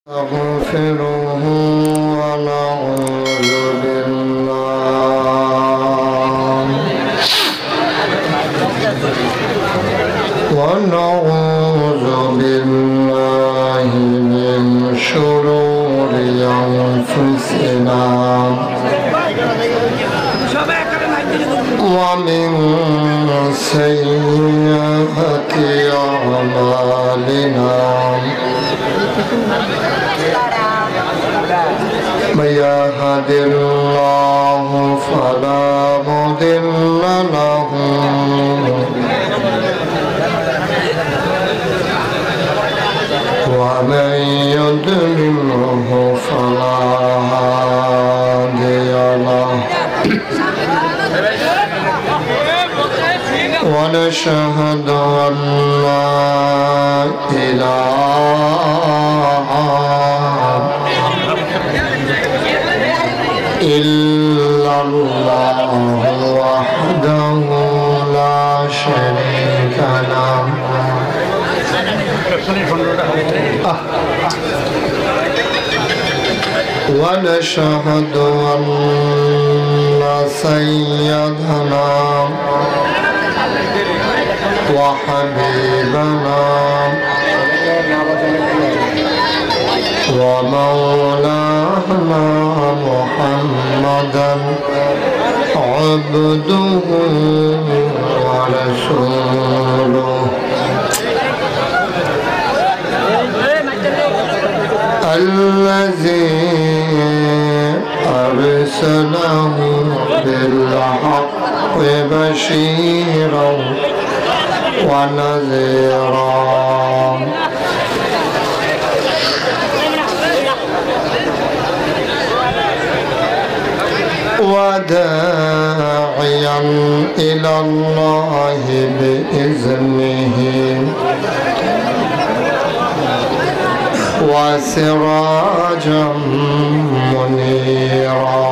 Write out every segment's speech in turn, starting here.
نستغفره ونعوذ بالله من شرور أنفسنا ومن سيئات أعمالنا من يهد الله فلا مضل له ومن يضلله فلا هادي له ونشهد أن لا إله إلا الله وحده لا شريك له ونشهد أن سيدنا وحبيبنا ومولانا محمدا عبده ورسوله الذي أرسله بالحق بشيرا ونذيرا وداعيا إلى الله بإذنه وسراجا منيرا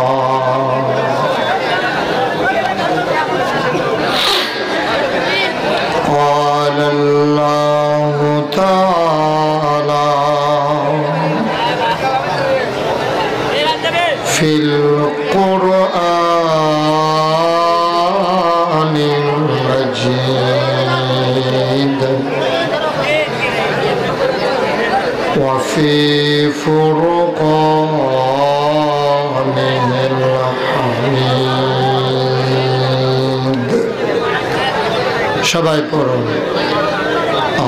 قال الله تعالى في القرآن المجيد وفي فرقانه الحميد সবাই পড়ুন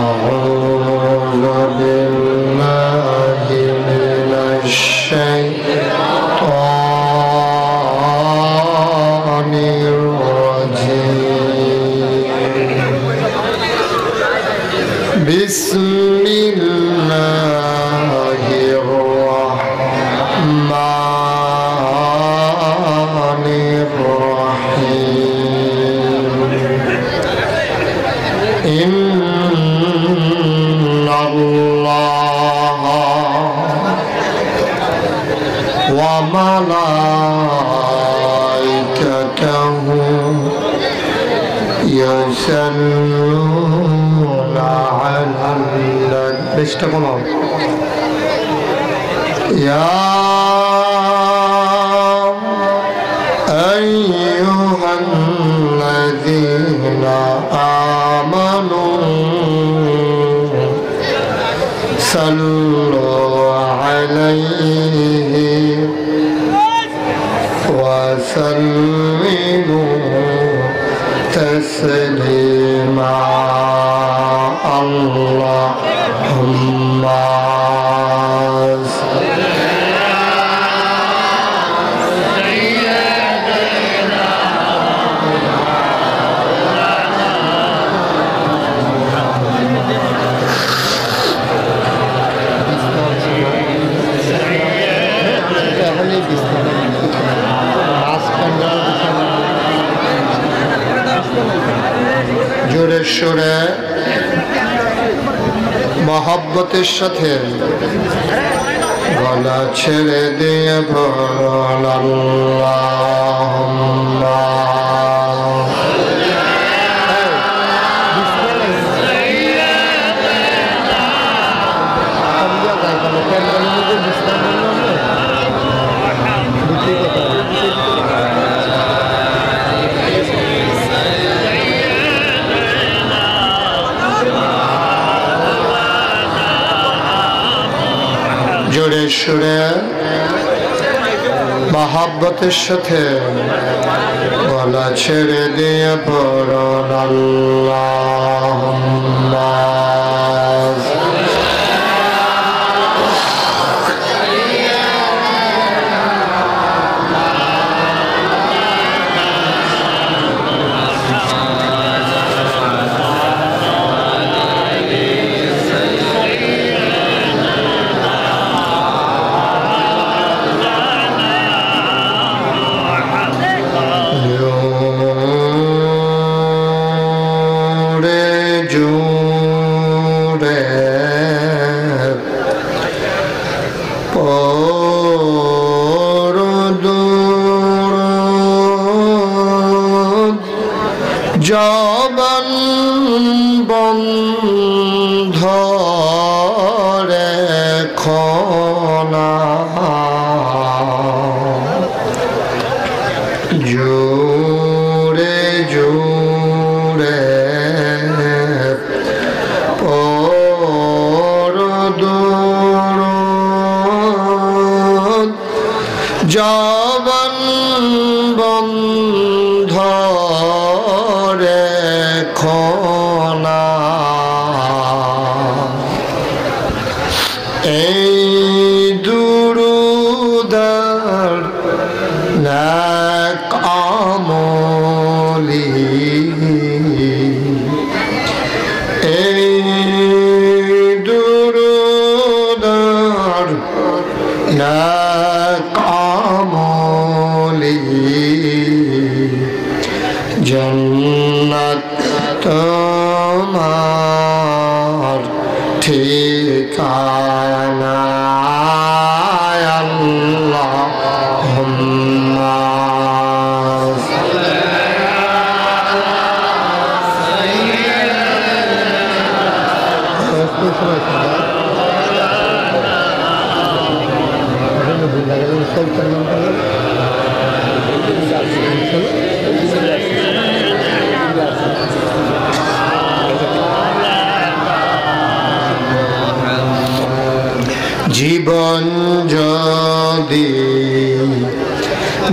أعوذ بالله من الشيطان الرجيم بسم الله الرحمن الرحيم إن الله وملائكته يصلون على النبي يا أيها الذين آمنوا صلوا عليه وسلموا تسليما اللهم জোরে সুরে মহব্বতের সাথে গলা ছেড়ে দিয়ে বল আল্লাহুম্মা জোরে সুরে মহব্বতের সাথে গলা ছেড়ে দিয়ে পড়ুন আল্লাহুম্মা জবান বন্ধ রেখো না জোরে জোরে পড়ুন জবান বন্ধ রেখো না এই দুরুদার নেক আমলি এই দুরুদার নেক আমলি জন্নত তোমার ঠিকানা আল্লাহুম্মা জীবন যদি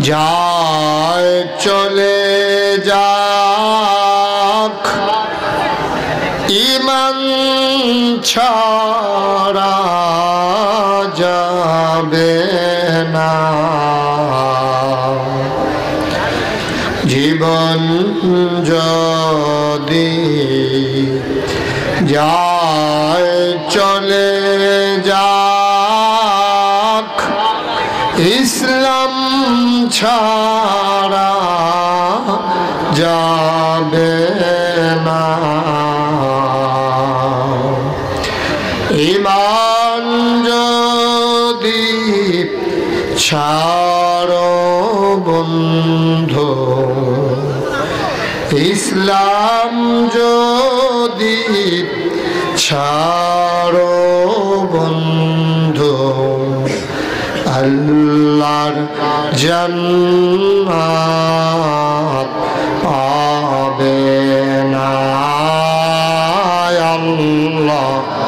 যায় চলে যাক ঈমান ছাড়া যাবে না জীবন যদি যায় চলে যাক ইসলাম ছাড়া যাবে না ঈমান যদি ছাড়ো বন্ধু ইসলাম যদি ছাড়ো বন্ধু আল্লাহর জান্নাত পাবে না আল্লাহুম্মা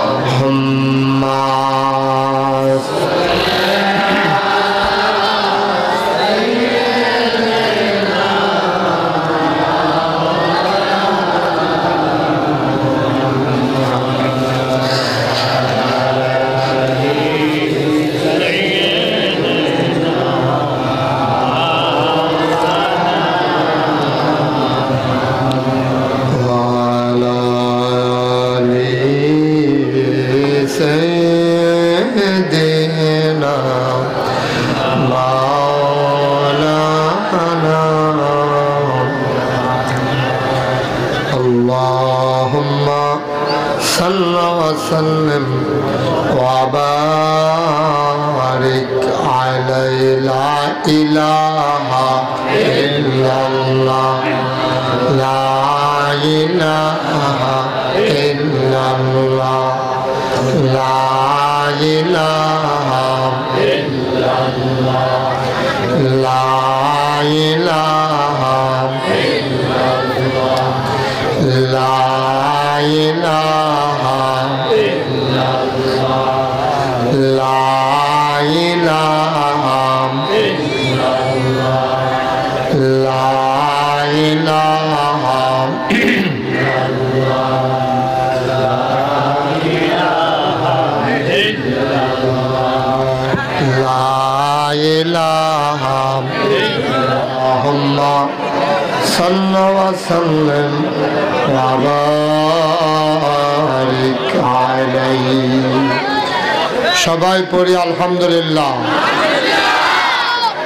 وسلم وبارك عليه لا إله إلا الله لا إله إلا الله لا إله إلا الله لا إله إلا الله لا إله إلا الله لا ইলাহা ইল্লাল্লাহ লা ইলাহা ইল্লাল্লাহ লা ইলাহা ইল্লাল্লাহ সাল্লাল্লাহু ওয়া সাল্লাম ওয়া বারিক আলাইহি। সবাই পড়ি আলহামদুলিল্লাহ,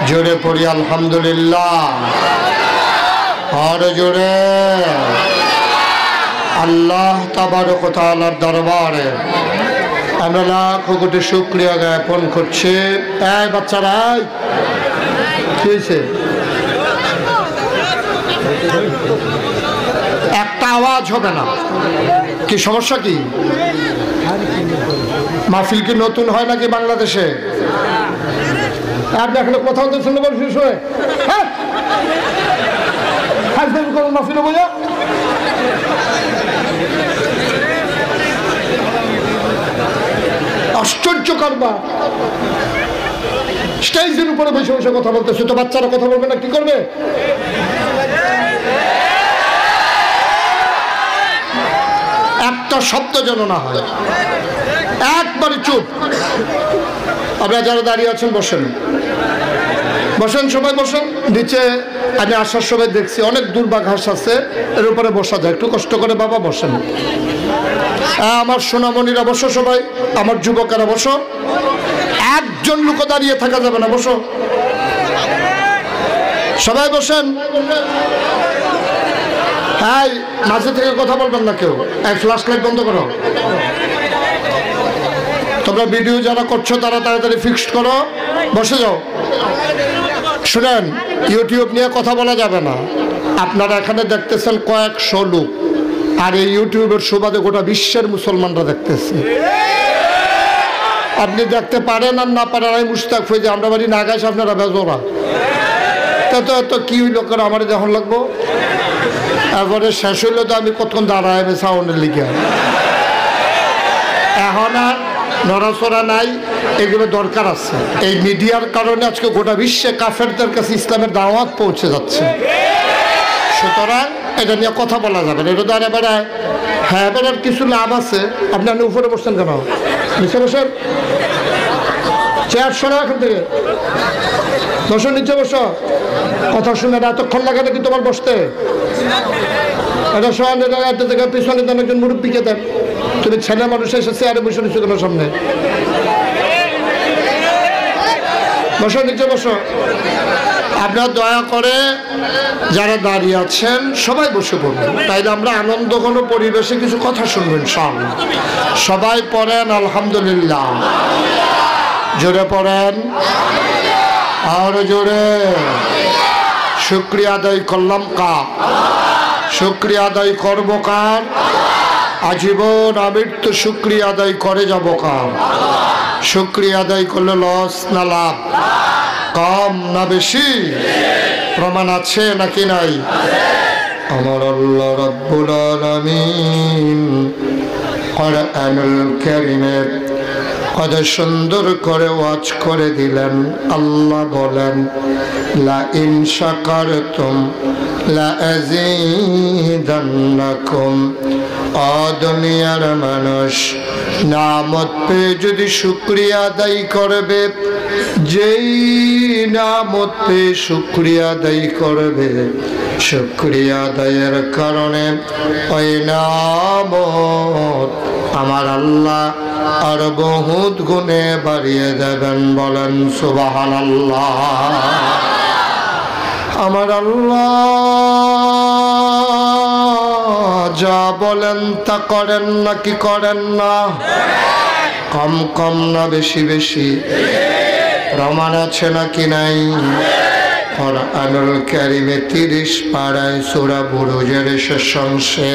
জোরে পড়ি আলহামদুলিল্লাহ, আর জোরে। আল্লাহ তাবারক ওয়া তাআলার দরবারে আমরা লাখ কোটি শুকরিয়া জ্ঞাপন করছি। এই বাচ্চারা কি হয়েছে? একটা আওয়াজ হবে না, কি সমস্যা? কি মাহফিল কি নতুন হয় নাকি বাংলাদেশে? আপনি এখনো কথা বলতে শুনতে পারেন শেষ হয়ে মাহফিল বোঝা। আশ্চর্য কারবার, স্টেজের উপরে বসে বসে কথা বলতেছে, তো বাচ্চারা কথা বলবে না, কি করবে? একটা শব্দ যেন না হয়, একবারে চুপ। আপনারা যারা দাঁড়িয়ে আছেন বসেন, বসেন, সবাই বসেন। নিচে আমি আসার সময় দেখছি অনেক দুর্বা ঘাস আছে, এর উপরে বসা যায়, একটু কষ্ট করে বাবা বসেন। আমার সোনামণিরা বসো, সবাই আমার যুবকেরা বসো, একজন লোক দাঁড়িয়ে থাকা যাবে না, বসো সবাই বসেন। হ্যাঁ, মাঝে থেকে কথা বলবেন না কেউ। ফ্ল্যাশ লাইট বন্ধ করো। তোমরা ভিডিও যারা করছো তারা তাড়াতাড়ি ফিক্সড করো, বসে যাও। শুনেন, ইউটিউব নিয়ে কথা বলা যাবে না। আপনারা এখানে দেখতেছেন কয়েকশো লোক, আর এই ইউটিউবের সুবাদে গোটা বিশ্বের মুসলমানরা দেখতেছে। আপনি দেখতে পারেন আর না পারেন, আমি মুস্তাক হয়ে আমরা বাড়ি না গাইছি, আপনারা বেজোরা তো কি হইল করে আমার যখন লাগবো। এরপরে শেষ হইলে তো আমি কতক্ষণ দাঁড়ায় সাউন্ডের লিখে, এখন আর নড়াচড়া নাই, এগুলো দরকার আছে। এই মিডিয়ার কারণে আজকে গোটা বিশ্বে কাফেরদের কাছে ইসলামের দাওয়াত পৌঁছে যাচ্ছে। সুতরাং এটা নিয়ে কথা বলা যাবে না। এটা তো আর এবারে হ্যাঁ, এবার কিছু লাভ আছে। আপনি আপনি উপরে বসছেন কেন? নিচে বসেন, চেয়ার সরা এখান থেকে, বসো, নিচে বসো। কথা শুনে এতক্ষণ লাগে নাকি তোমার বসতে? এটা সমান থেকে পিছনে দেন, একজন মুরব্বীকে দেন। তুমি ছেলে মানুষ এসে চেয়ারে বসে নিচ্ছ কেন? সামনে বসো, নিচে বসো। আপনার দয়া করে যারা দাঁড়িয়ে আছেন সবাই বসে পড়বেন, তাইলে আমরা আনন্দ কোনো পরিবেশে কিছু কথা শুনবেন। সবাই পড়েন আলহামদুলিল্লাহ, জোরে পড়েন, আর জোরে। শুকরিয়া আদায় করলাম কার? শুকরিয়া আদায় করবো কার? আজীবন আমৃত্যু শুকরিয়া আদায় করে যাব কার? শুকরিয়া আদায় করলে লস না লাভ? কম না বেশি? প্রমাণ আছে নাকি নাই? আমার আল্লাহ রাব্বুল আলামিন কুরআনুল কারীমে কত সুন্দর করে ওয়াজ করে দিলেন। আল্লাহ বলেন, লা ইন শাকারতুম লা আযীদান্নাকুম। দুনিয়ার মানুষ নামত পেয়ে যদি শুকরিয়া আদায় করবে, যেই নামত পেয়ে শুকরিয়া আদায় করবে, শুকরিয়া আদায়ের কারণে ওই নামত আমার আল্লাহ আর বহুত গুণে বাড়িয়ে দেবেন। বলেন সুবহানাল্লাহ। আমার আল্লাহ যা বলেন তা করেন নাকি করেন না? কম কম না বেশি বেশি? প্রমাণ আছে নাকি নাই? কুরআনুল কারীমে 30 পারায় সূরা বুরুজের শেষ অংশে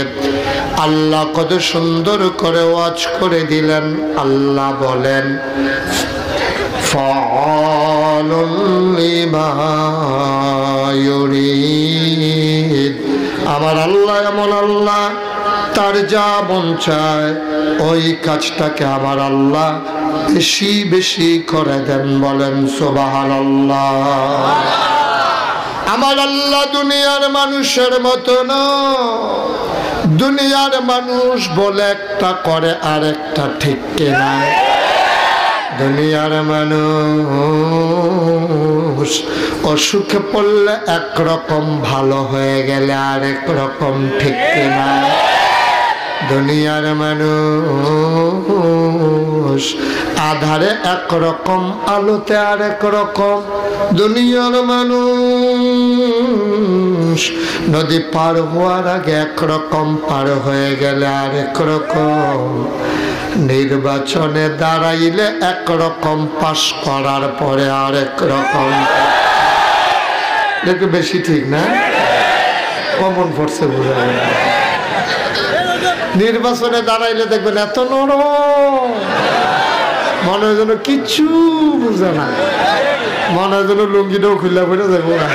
আল্লাহ কত সুন্দর করে ওয়াজ করে দিলেন। আল্লাহ বলেন, ফাআলুল লিমা ইউরিদ। আমার আল্লাহ এমন আল্লাহ, তার যা মন চায় ওই কাজটাকে আমার আল্লাহ বেশি বেশি করে দেন, বলেন সুবহানাল্লাহ। আমার আল্লাহ দুনিয়ার মানুষের মতো না। দুনিয়ার মানুষ বলে একটা করে আর একটা, ঠিক কিনা? দুনিয়ার মানুষ অসুখে পড়লে একরকম, ভালো হয়ে গেলে আরেক রকম, ঠিক কিনা? দুনিয়ার মানুষ আধারে একরকম, আলোতে আরেক রকম। দুনিয়ার মানুষ নদী পার হওয়ার আগে একরকম, পার হয়ে গেলে আরেক রকম। নির্বাচনে দাঁড়াইলে একরকম, পাশ করার পরে আরেক রকম। একটু বেশি ঠিক না? কমন পড়ছে বুঝা যায়। নির্বাচনে দাঁড়াইলে দেখবেন এত নরম, মনে হয় যেন কিচ্ছু বুঝে না, মনে হয় যেন লুঙ্গিটাও খুলে পড়ে যাবো না।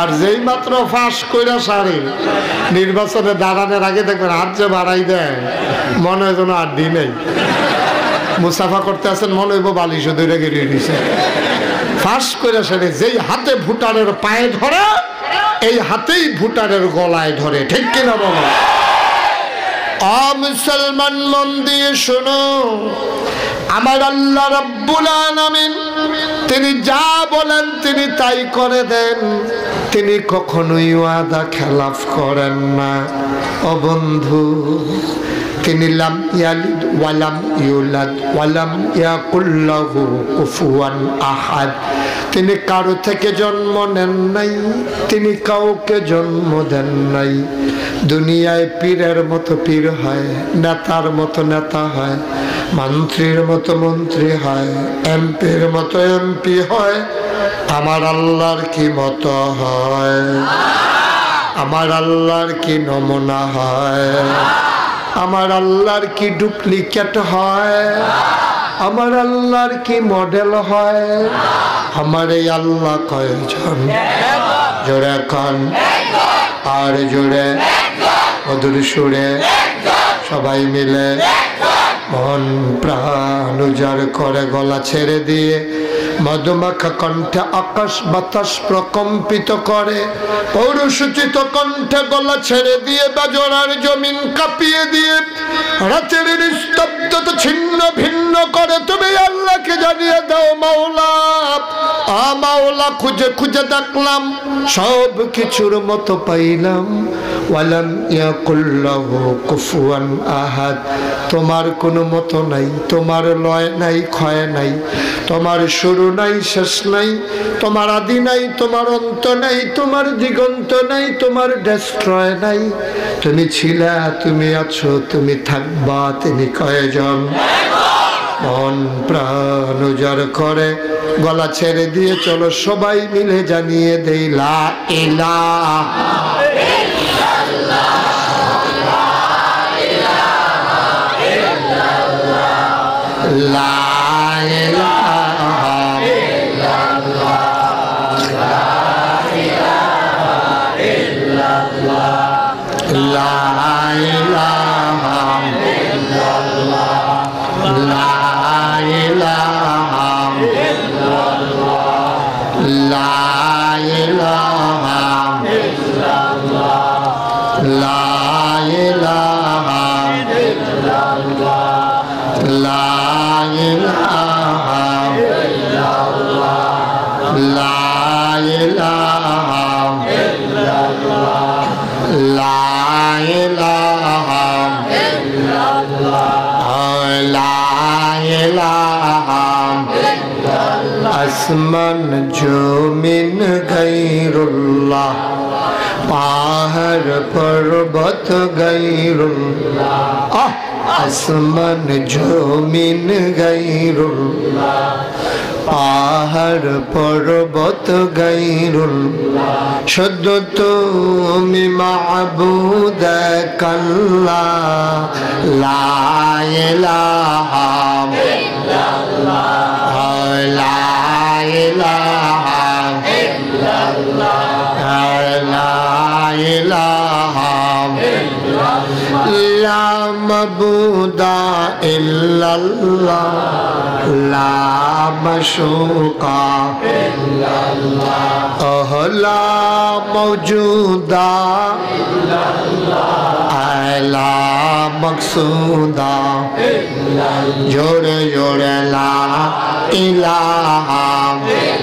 আর যেই মাত্র ফাঁস কইরা সারে নির্বাচনে দাঁড়ানোর আগে দেখবেন হাত যে বাড়াই দেয়, মনে হয় যেন আর দিন নেই। মুসাফা করতে আসেন, মনে হইব বালিশ ধরে গেড়িয়ে দিছে। ফাঁস কইরা সারে যেই হাতে ভুটারের পায়ে ধরে, এই হাতেই ভুটারের গলায় ধরে, ঠিক কিনা বলো? মুসলমান মন দিয়ে শোনো, আমার আল্লাহ রাব্বুল আলামিন তিনি যা বলেন তিনি তাই করে দেন। তিনি কখনোই ওয়াদা খেলাফ করেন না। ও বন্ধু, তিনি লাম ইয়ালিদ ওয়ালাম ইউলাদ ওয়ালাম ইয়াকুল লাহু কুফুয়ান আহাদ। তিনি কারো থেকে জন্ম নেন নাই, তিনি কাউকে জন্ম দেন নাই। দুনিয়ায় পীরের মতো পীর হয়, নেতার মতো নেতা হয়, মন্ত্রীর মতো মন্ত্রী হয়, এমপির মতো এমপি হয়। আমার আল্লাহর কি মতো হয়? আমার আল্লাহর কি নমুনা হয়? আমার আল্লাহর কি ডুপ্লিকেট হয়? আমার আল্লাহর কি মডেল হয়? আমার এই আল্লাহ কয়জন? জোরে কান আর জোরে মধুর সুরে সবাই মিলে মন প্রাণ উজাড় করে গলা ছেড়ে দিয়ে মধুমাখা কণ্ঠে আকাশ বাতাস প্রকম্পিত করে, পৌরসূচিত কণ্ঠে গলা ছেড়ে দিয়ে বাজরার জমিন কাঁপিয়ে দিয়ে রাতের নিস্তব্ধতা ছিন্ন ভিন্ন করে তুমি আল্লাহকে জানিয়ে দাও, মাওলা মাওলা খুঁজে খুঁজে দেখলাম, সব কিছুর মতো পাইলাম। ওয়ালাম ইয়াকুল লাহু কুফুয়ান আহাদ। তোমার কোনো মতো নাই, তোমার লয় নাই, ক্ষয় নাই, তোমার শুরু নাই, শেষ নাই, তোমার আদি নাই, তোমার অন্ত নাই, তোমার দিগন্ত নাই, তোমার ডেস্ট্রয় নাই। তুমি ছিলা, তুমি আছো, তুমি থাকবা, তিনি কয়জন? মন প্রাণ উজাড় করে গলা ছেড়ে দিয়ে চলো সবাই মিলে জানিয়ে দেই লা ইলাহা লা ইলাহা লা ইলাহা লা ইলাহা লা ইলাহা লা ইলাহা লা ইলাহা লা ইলাহা লা ইলাহা আসমান জমিন গায়রুল্লাহ, পাহাড় পর্বত গায়রুল্লাহ। আসমান জমিন গায়রুল্লাহ, পাহাড় পর্বত গায়রুল্লাহ। শুদ্ধ তুমি মাবুদ কাল্লাহ, লা ইলাহা ইল্লাল্লাহ, লা ইলাহা ইল্লাল্লাহ, লা ইলাহা ইল্লাল্লাহ। লা মাবুদা ইল্লাল্লাহ লা মাশুকা ইল্লাল্লাহ লা মওজুদা ইল্লাল্লাহ লা মকসুদা ইল্লাল্লাহ জোরে জোরে লা ইলাহা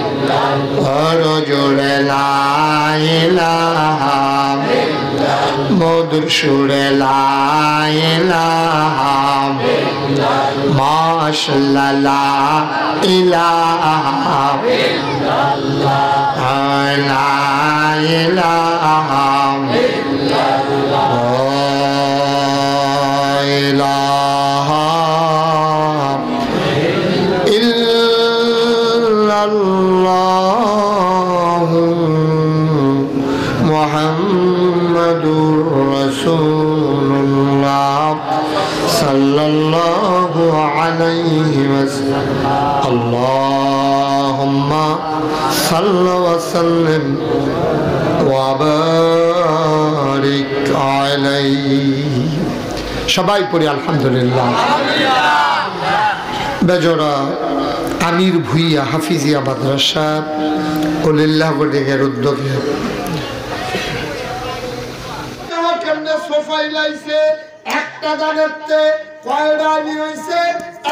ইল্লাল্লাহ জোরে লা ইলাহা মধুর সুরে লা ইলাহা মাশাআল্লাহ লা ইলাহা লা ইলাহা ইল্লাল্লাহ মুহাম্মাদুর রাসূলুল্লাহ সাল্লাল্লাহু আলাইহি ওয়াসাল্লাম আল্লাহুম্মা সাল্লি ওয়া সাল্লিম ওয়া বারিক আলাইহি। সবাই পড়ি আলহামদুলিল্লাহ। বেজোড়া আমির ভুইয়া হাফিজিয়া মাদ্রাসা ওলিল্লাহ বোর্ডিংয়ের উদ্যোগে সোফাই লাইছে একটা জায়গাতে কয়টা আলি হইছে,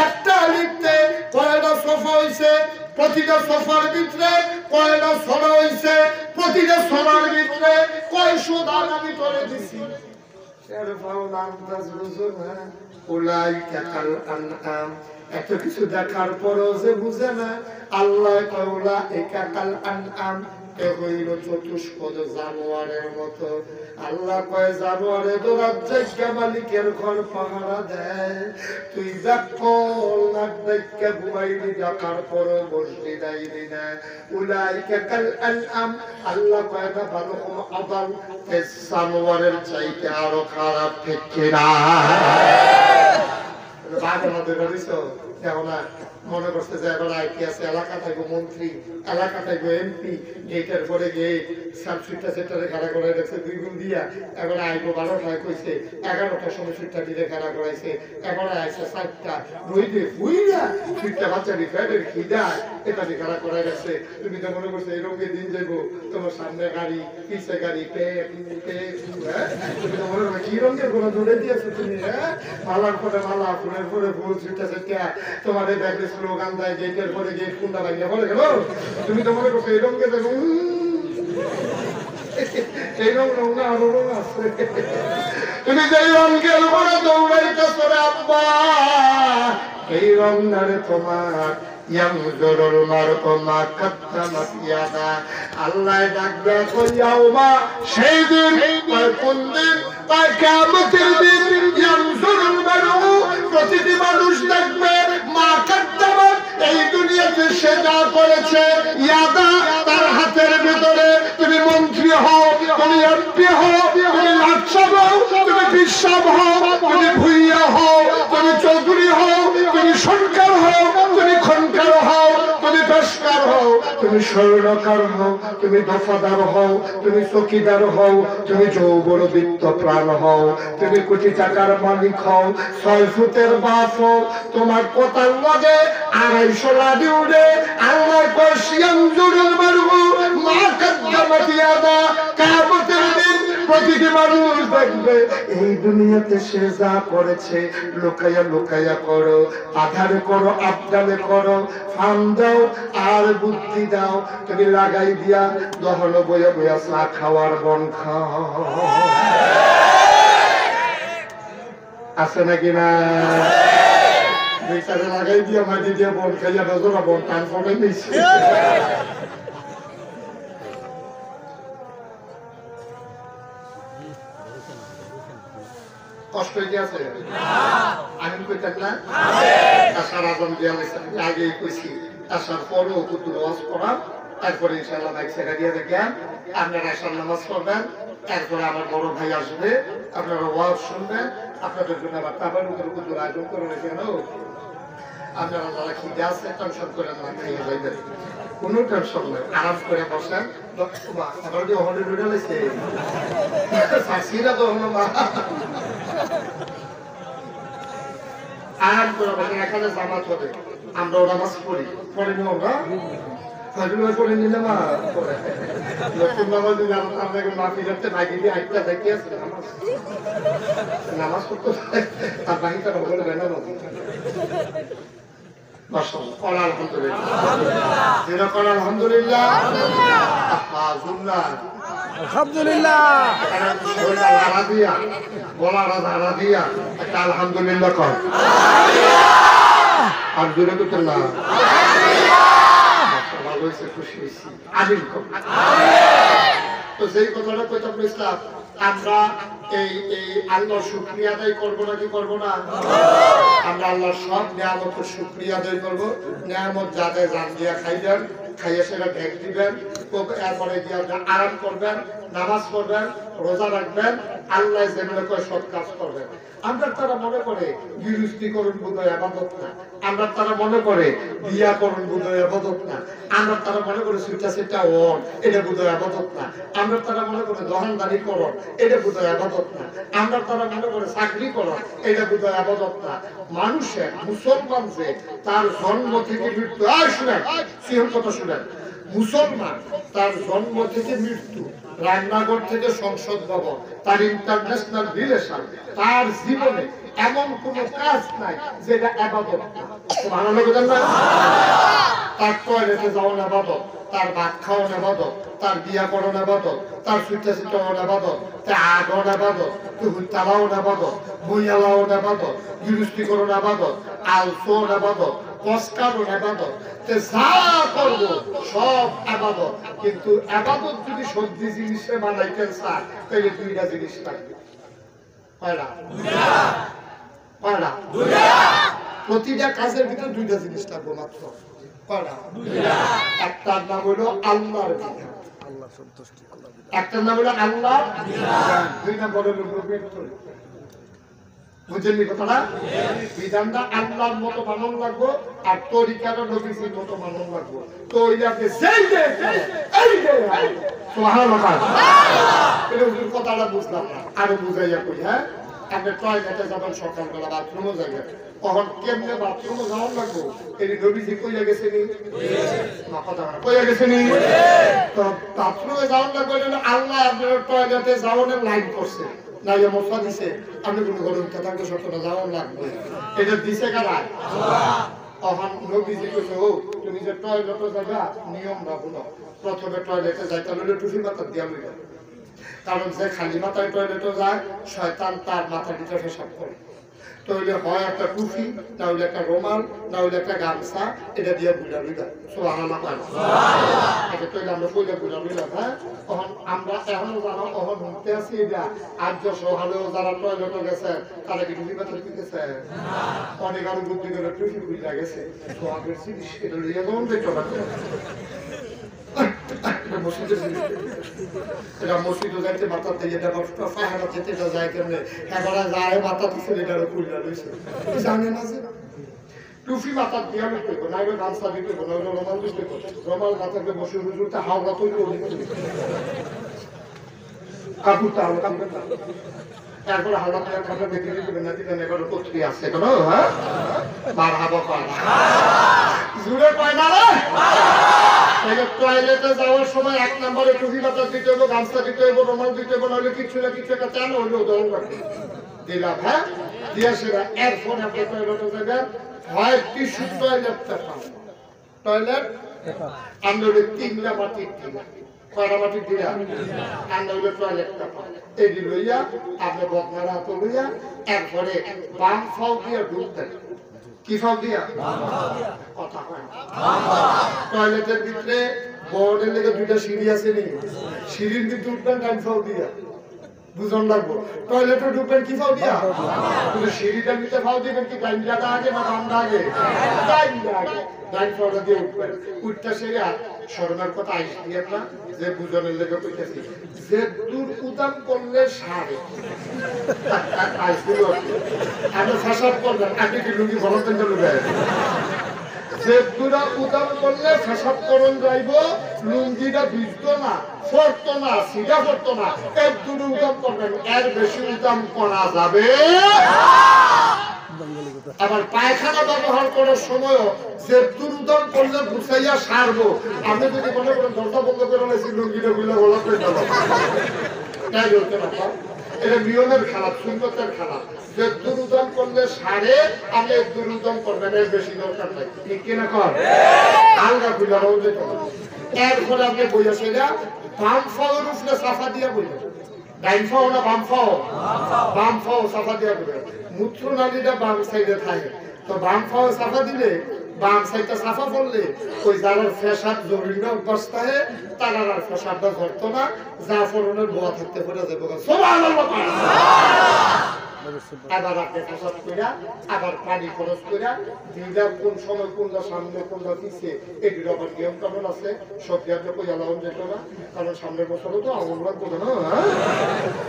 একটা আলিতে কয়টা সোফা হইছে, প্রতিটা সোফার ভিতরে কয়টা ছড়া হইছে, প্রতিটা ছড়ার ভিতরে কয়শো দাগ আমি করে দিছি। এত কিছু দেখার পরও যে বুঝে না আল্লাহ কওলা একাকাল আনআম হইল চতুষ্পদ জানোয়ারের মতো। আল্লাহ কয় জানোয়ারে তো রাজ্যা মালিকের ঘর পাহারা দেয়, তুই দেখল নাক দেখা ঘুমাইলি দেখার পরও বসলি দাইলি না। উলাইকা কাল আনআম আল্লাহ কয় না ভালো কোনো আদাল জানোয়ারের চাইতে আরো খারাপ ঠিক কিনা। মনে করছে যে এবার আইটি আছে, এলাকা থাকবো মন্ত্রী, এলাকা থাকবো এমপি, গেটের পরে গেট সাবসুইটটা সেটারে খাড়া করাই রাখছে 2 গুণ দিয়া। এবার আইবো 12টায় কইছে, 11টার সময় সুইটটা দিলে খাড়া করাইছে। এবার আইসে 4টা রইদে বুইরা সুইটটা বাচ্চা ফ্যাটের খিদা এটা দিয়ে খাড়া করাই রাখছে। তুমি তো মনে করছো এই রঙের দিন যাইবো, তোমার সামনে গাড়ি পিছে গাড়ি তুমি তো মনে করো কি রঙের কোনো ধরে দিয়েছো তুমি। মালার পরে মালা, ফুলের পরে ফুল, সুইটটা সেটা তোমার এই ব্যাগের স্লোগান দেয়, গেটের পরে গেট কুন্ডা লাগিয়ে বলে গেল। তুমি তো মনে করছো এই রঙকে দেখো এই রং রং না আরো রং আছে। তুমি যেই রঙের উপরে দৌড়াইতেছো রে আব্বা, এই রং না রে তোমার। ইয়ামজুরুল মারউ মা কাদ্দামাত ইয়াদা আল্লাহ ডাক দেয়া কইয়াওমা সেই দিন কোন দিন কিয়ামতের দিন। ইয়ামজুরুল মারউ প্রতিটি মানুষ দেখবে মা কাদ্দামাত এই দুনিয়াতে সে যা করেছে, ইয়াদা তার হাতের ভিতরে। তুমি মন্ত্রী হও, তুমি এমপি হও, তুমি লাটসাব হও, তুমি বিশ্বাব হও, তুমি ভুইয়া হও, তুমি চৌধুরী হও, তুমি সরকার হও, তুমি খনকার হও, তুমি পেশকার হও, তুমি স্বর্ণকার হও, তুমি দফাদার হও, তুমি চকিদার হও, তুমি যৌবনদীপ্ত প্রাণ হও, তুমি কোটি টাকার মালিক হও, 6 ফুটের বাপ হও, তোমার কথার লগে 250 লাডি উড়ে। আল্লাহ কয় ইয়ামজুরুল মারউ মা কাদ্দামাত ইয়াদা। কিয়ামতের দিন প্রতিটি মানুষ দেখবে এই দুনিয়াতে সে যা করেছে। লুকাইয়া লুকাইয়া করো, আধারে করো, আবদালে করো, ফান দাও আর বুদ্ধি দাও। তুমি লাগাই দিয়া দহল বইয়া বইয়া চা খাওয়ার বন খাও আছে নাকি না? বেচারে লাগাই দিয়া মাটি দিয়া বন খাইয়া নজরা বন টান ফোটাই নিচ্ছে। কষ্ট হয়ে আছে আমি কইতাম না আশার আজম দিয়া আগেই কইছি। আসার পরও কুতুর ওয়াজ করা, তারপরে ইনশাআল্লাহ বাইক ছেড়ে দিয়ে দেখেন আপনারা আসার নামাজ পড়বেন। তারপরে আমার বড় ভাই আসবে, আপনারা ওয়াজ শুনবেন। আপনাদের জন্য আবার তাবার উপর কুতুর আয়োজন করে রেখেন। আপনারা যারা খিদে আছে টেনশন করে না, খাইয়ে যাইবেন, কোনো টেনশন নেই, আরাম করে বসেন। আবার কি হলে ঢুকে লেছে শাসিরা তো হলো মা আরাম করে বসে এখানে জামাত হবে আমরাও নামাজ পড়ি পড়ে নিও আমরা ফাজুল করে নিলে মা নতুন নামাজ দিলে আমরা মাফি রাখতে ভাগি দিয়ে আইটা দেখি আছে নামাজ পড়তে আর বাকি তারা বলে না মাশাআল্লাহ কল আলহামদুলিল্লাহ যেটা কল আলহামদুলিল্লাহ আলহামদুলিল্লাহ আরাবিয়া বলা আরাবিয়া একটা আলহামদুলিল্লাহ কর আর জোরে করতে না ভালো হয়েছে খুশি হয়েছি আমিন কর তো সেই কথাটা কইতাম ইসলাম আমরা এই আল্লাহর শুকরিয়া আদায় করবো নাকি করবো না আমরা আল্লাহর সব নিয়ামতের শুকরিয়া আদায় করবো নিয়ামত যাদের জান দিয়া খাইবেন খাইয়ে সেটা ঢেক দিবেন এরপরে দিয়ে আরাম করবেন নামাজ পড়বেন রোজা রাখবেন আল্লাহ যেগুলো করে সব কাজ করবেন আমরা তারা মনে করে গৃহস্থীকরণ বোধহয় আবাদত না আমরা তারা মনে করে বিয়াকরণ বোধহয় আবাদত না আমরা তারা মনে করে সুইটা সেটা ওর এটা বোধহয় আবাদত না আমরা তারা মনে করে দোকানদারি করণ এটা বোধহয় আবাদত না আমরা তারা মনে করে চাকরি করণ এটা বোধহয় আবাদত না মানুষের মুসলমান যে তার জন্ম থেকে মৃত্যু শুনেন সিংহ কথা শুনেন মুসলমান তার জন্ম থেকে মৃত্যু রান্নাঘর থেকে সংসদ ভবন তার ইন্টারন্যাশনাল রিলেশন তার জীবনে এমন কোন কাজ নাই যেটা ইবাদত না ভালো লাগে না তার টয়লেটে যাওয়া ইবাদত তার ভাত খাওয়া ইবাদত তার বিয়া করা ইবাদত তার সুইটা সুইটা ইবাদত তার আগন ইবাদত তুহুতালাও ইবাদত বইয়ালাও ইবাদত গৃহস্থীকরণ ইবাদত আলসো ইবাদত কসকারও ইবাদত যা করবো সব ইবাদত কিন্তু ইবাদত যদি সত্যি জিনিসে বানাইতে চায় তাহলে দুইটা জিনিস লাগবে প্রতিটা কাজের ভিতরে দুইটা জিনিস লাগবে মাত্র একটার নাম হলো আল্লাহর বিধান একটার নাম হলো আল্লাহ দুই নম্বর হলো নবীর তরিকা বুঝলেন কথাটা বিধানটা আল্লাহর মতো মানন লাগবো আর তরিকাটা নবীর মতো মানন লাগবো তো ওইটাকে সেই কথাটা বুঝলাম না আরো বুঝাইয়া কই হ্যাঁ আপনি টয়লেটে যাবেন সকালবেলা বাথরুমও যাবেন তখন কেমনে বাথরুমও যাওয়ার লাগবো এই নবীজি কইয়া গেছে নি কইয়া গেছে নি তো বাথরুমে যাওয়ার লাগবো আল্লাহ আপনার টয়লেটে যাওয়ার লাইন করছে না মশলা দিছে আপনি কোনো ঘরে উঠে থাকলে সবটা যাওয়ার লাগবে এটা দিছে কারা তখন নবীজি কইছে ও তুমি যে টয়লেটে যাবা নিয়ম রাখো প্রথমে টয়লেটে যাইতে হলে টুফি মাথা দিয়া লইবা কারণ যে খালি মাথায় টয়লেটে যায় শয়তান তার মাথা ভিতরে পেশাব করে তাহলে হয় একটা টুপি না হলে একটা রুমাল না হলে একটা গামছা এটা দিয়ে বুঝা লইবা সুবহানাল্লাহ এটা তো আমরা কইলে বুঝা লইলাম হ্যাঁ তখন আমরা এখনো জানো তখন শুনতে আছি এটা আর্য সহালেও যারা টয়লেটে গেছে তারা কি টুপি মাথা দিতেছে অনেক আরো বুদ্ধি করে টুপি বুঝা গেছে সোহাগের জিনিস এটা লইয়া যখন দেখতে পারবে মসজিদে যাইতে মাথা দিয়ে ফাহারা যেতে যায় কেমনে এবারে যায় মাথা দিচ্ছে এটার কুলটা রয়েছে জানে না যে টুফি মাথা দিয়া লইতে না এবার গামছা দিতে না রুমাল দিতে রুমাল মাথাকে বসে হুজুরতে হাওড়া তৈরি করে কাপড়টা হালকা তারপরে হাওড়া করে খাবার বেঁধে দিতে না দিতে এবার কোথায় আসছে কেন হ্যাঁ মারহাবা পায় জুড়ে পায় না রে টয়লেটে যাওয়ার সময় এক নম্বরে টুপি মাথা দিতে হইব গামছা দিতে হইব রুমাল দিতে হইব নাহলে কিছু না কিছু একটা চান হইলো উদাহরণ রাখবে দিলাম হ্যাঁ দিয়ে সেটা এরপর আপনি টয়লেটে যাবেন হয় টিস্যু টয়লেটটা পান টয়লেট আমরা তিনটা মাটির দিলা কয়টা মাটির দিলা আমরা টয়লেটটা পান এই লইয়া আপনি বদনার হাতে লইয়া এরপরে বাম ফাও দিয়ে ঢুকতেন কি ফাও দিয়া কথা হয় টয়লেটের ভিতরে বোর্ডের লেগে দুইটা সিঁড়ি আছে নি সিঁড়ির ভিতরে উঠবেন ডাইন ফাও দিয়া বুঝন লাগবো টয়লেটে ঢুকবেন কি ফাও দিয়া কিন্তু সিঁড়িটার ভিতরে ফাও দিবেন কি ডাইনটা আগে না বামটা আগে ডাইন ফাওটা দিয়ে উঠবেন উঠতে সেরা শরণের কথা আইস দিয়ে না যে বুঝনের লেগে কইতেছি যে দূর উদাম করলে সারে আইসিল আমি ফাঁসাব করবেন আগে কি লুঙ্গি ভরতেন চলবে যে দূরা উদাম করলে ফাঁসাব করণ যাইব লুঙ্গিটা ভিজতো না ফরতো না সিধা ফরতো না এর দূরে উদাম করবেন এর বেশি উদাম করা যাবে আবার পায়খানা ব্যবহার করার সময় যে দুর্দম করলে গুছাইয়া সারবো, আপনি যদি মনে করেন দরজা বন্ধ করে নিয়েছি লুঙ্গিটা গুলো বলা করে দেবো, তাই বলতে না। এটা নিয়মের খারাপ, সুন্দরের খারাপ। যে দুর্দম করলে সারে, আপনি দুর্দম করবেন, এর বেশি দরকার নাই। ঠিক কিনা কর আলগা খুলে রোজে করবেন। এরপরে আপনি বইয়া সেটা বাম ফাওয়ার উঠলে সাফা দিয়া বইলেন, ডাইন ফাও না বাম ফাও? বাম ফাও সাফা দিয়া বইলেন। মূত্রনালীটা বাম সাইডে থাকে, তো বাম ফাও সাফা দিলে, বাম সাইডটা সাফা করলে ওই যারা ফেসাদ জরুরি অবস্থায় তারা আর ফেসাদটা ধরতো না, যা ফরনের বোয়া থাকতে পারে যাবো। আবার আপনি ফেসাদ কইরা আবার পানি খরচ কইরা দুইটা কোন সময় কোনটা সামনে কোনটা পিছিয়ে এগুলো আবার নিয়ম কানুন আছে, সব আপনি কই আলাউন যেত না, কারণ সামনের বছরও তো আমরা করবো না,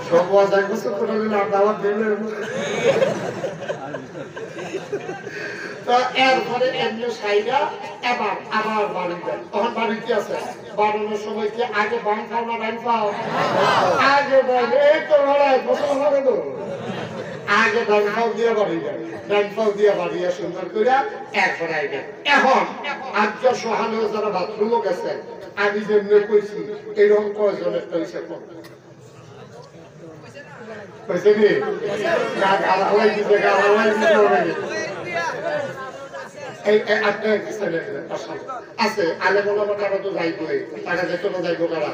সব ওয়াজ এক বছর করে দিলে আর দাওয়াত দিলে। তো এরপরে এমনি সাইডা এবার আবার বাড়ি দেয়। তখন বাড়ি কি আছে? বাড়ানোর সময় কি আগে বাম খাও না ডাইন খাও? আগে এই তো লড়াই বছর হবে তো, আগে ডাইন খাও দিয়ে বাড়ি দেয়, ডাইন খাও দিয়ে বাড়িয়া সুন্দর করে এরপরে আইবে। এখন আজ সহানো যারা বাথরুমও গেছে, আমি যেমনি কইছি এইরকম কয়জনের তো হিসেব করবে কইছে কি গালালাই দিতে গালালাই দিতে আছে আলে বলা তারা তো যাইবই, তারা যেত না যাইবো কারা,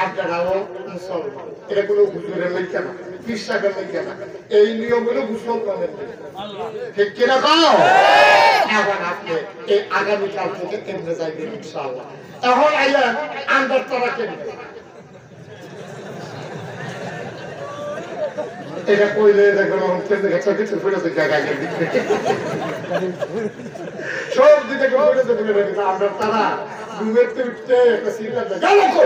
আপনারাও মুসলমান, এটা কোনো হুজুরের লেখা না, বিশ্বাসের লেখা না, এই নিয়ম হলো মুসলমানের। ঠিক কিনা কও? এখন আপনি এই আগামীকাল থেকে কেন্দ্রে যাইবেন ইনশাআল্লাহ। এখন আইলেন আন্দার তারা কেন্দ্রে, এটা কইলে দেখবেন কেন্দ্রে গেছে কিছু ফুটেছে জায়গায় দিকে সব দিকে ফুটেছে বলে আমরা তারা ঘুমেতে উঠতে একটা সিগন্যাল দেয় গেল কো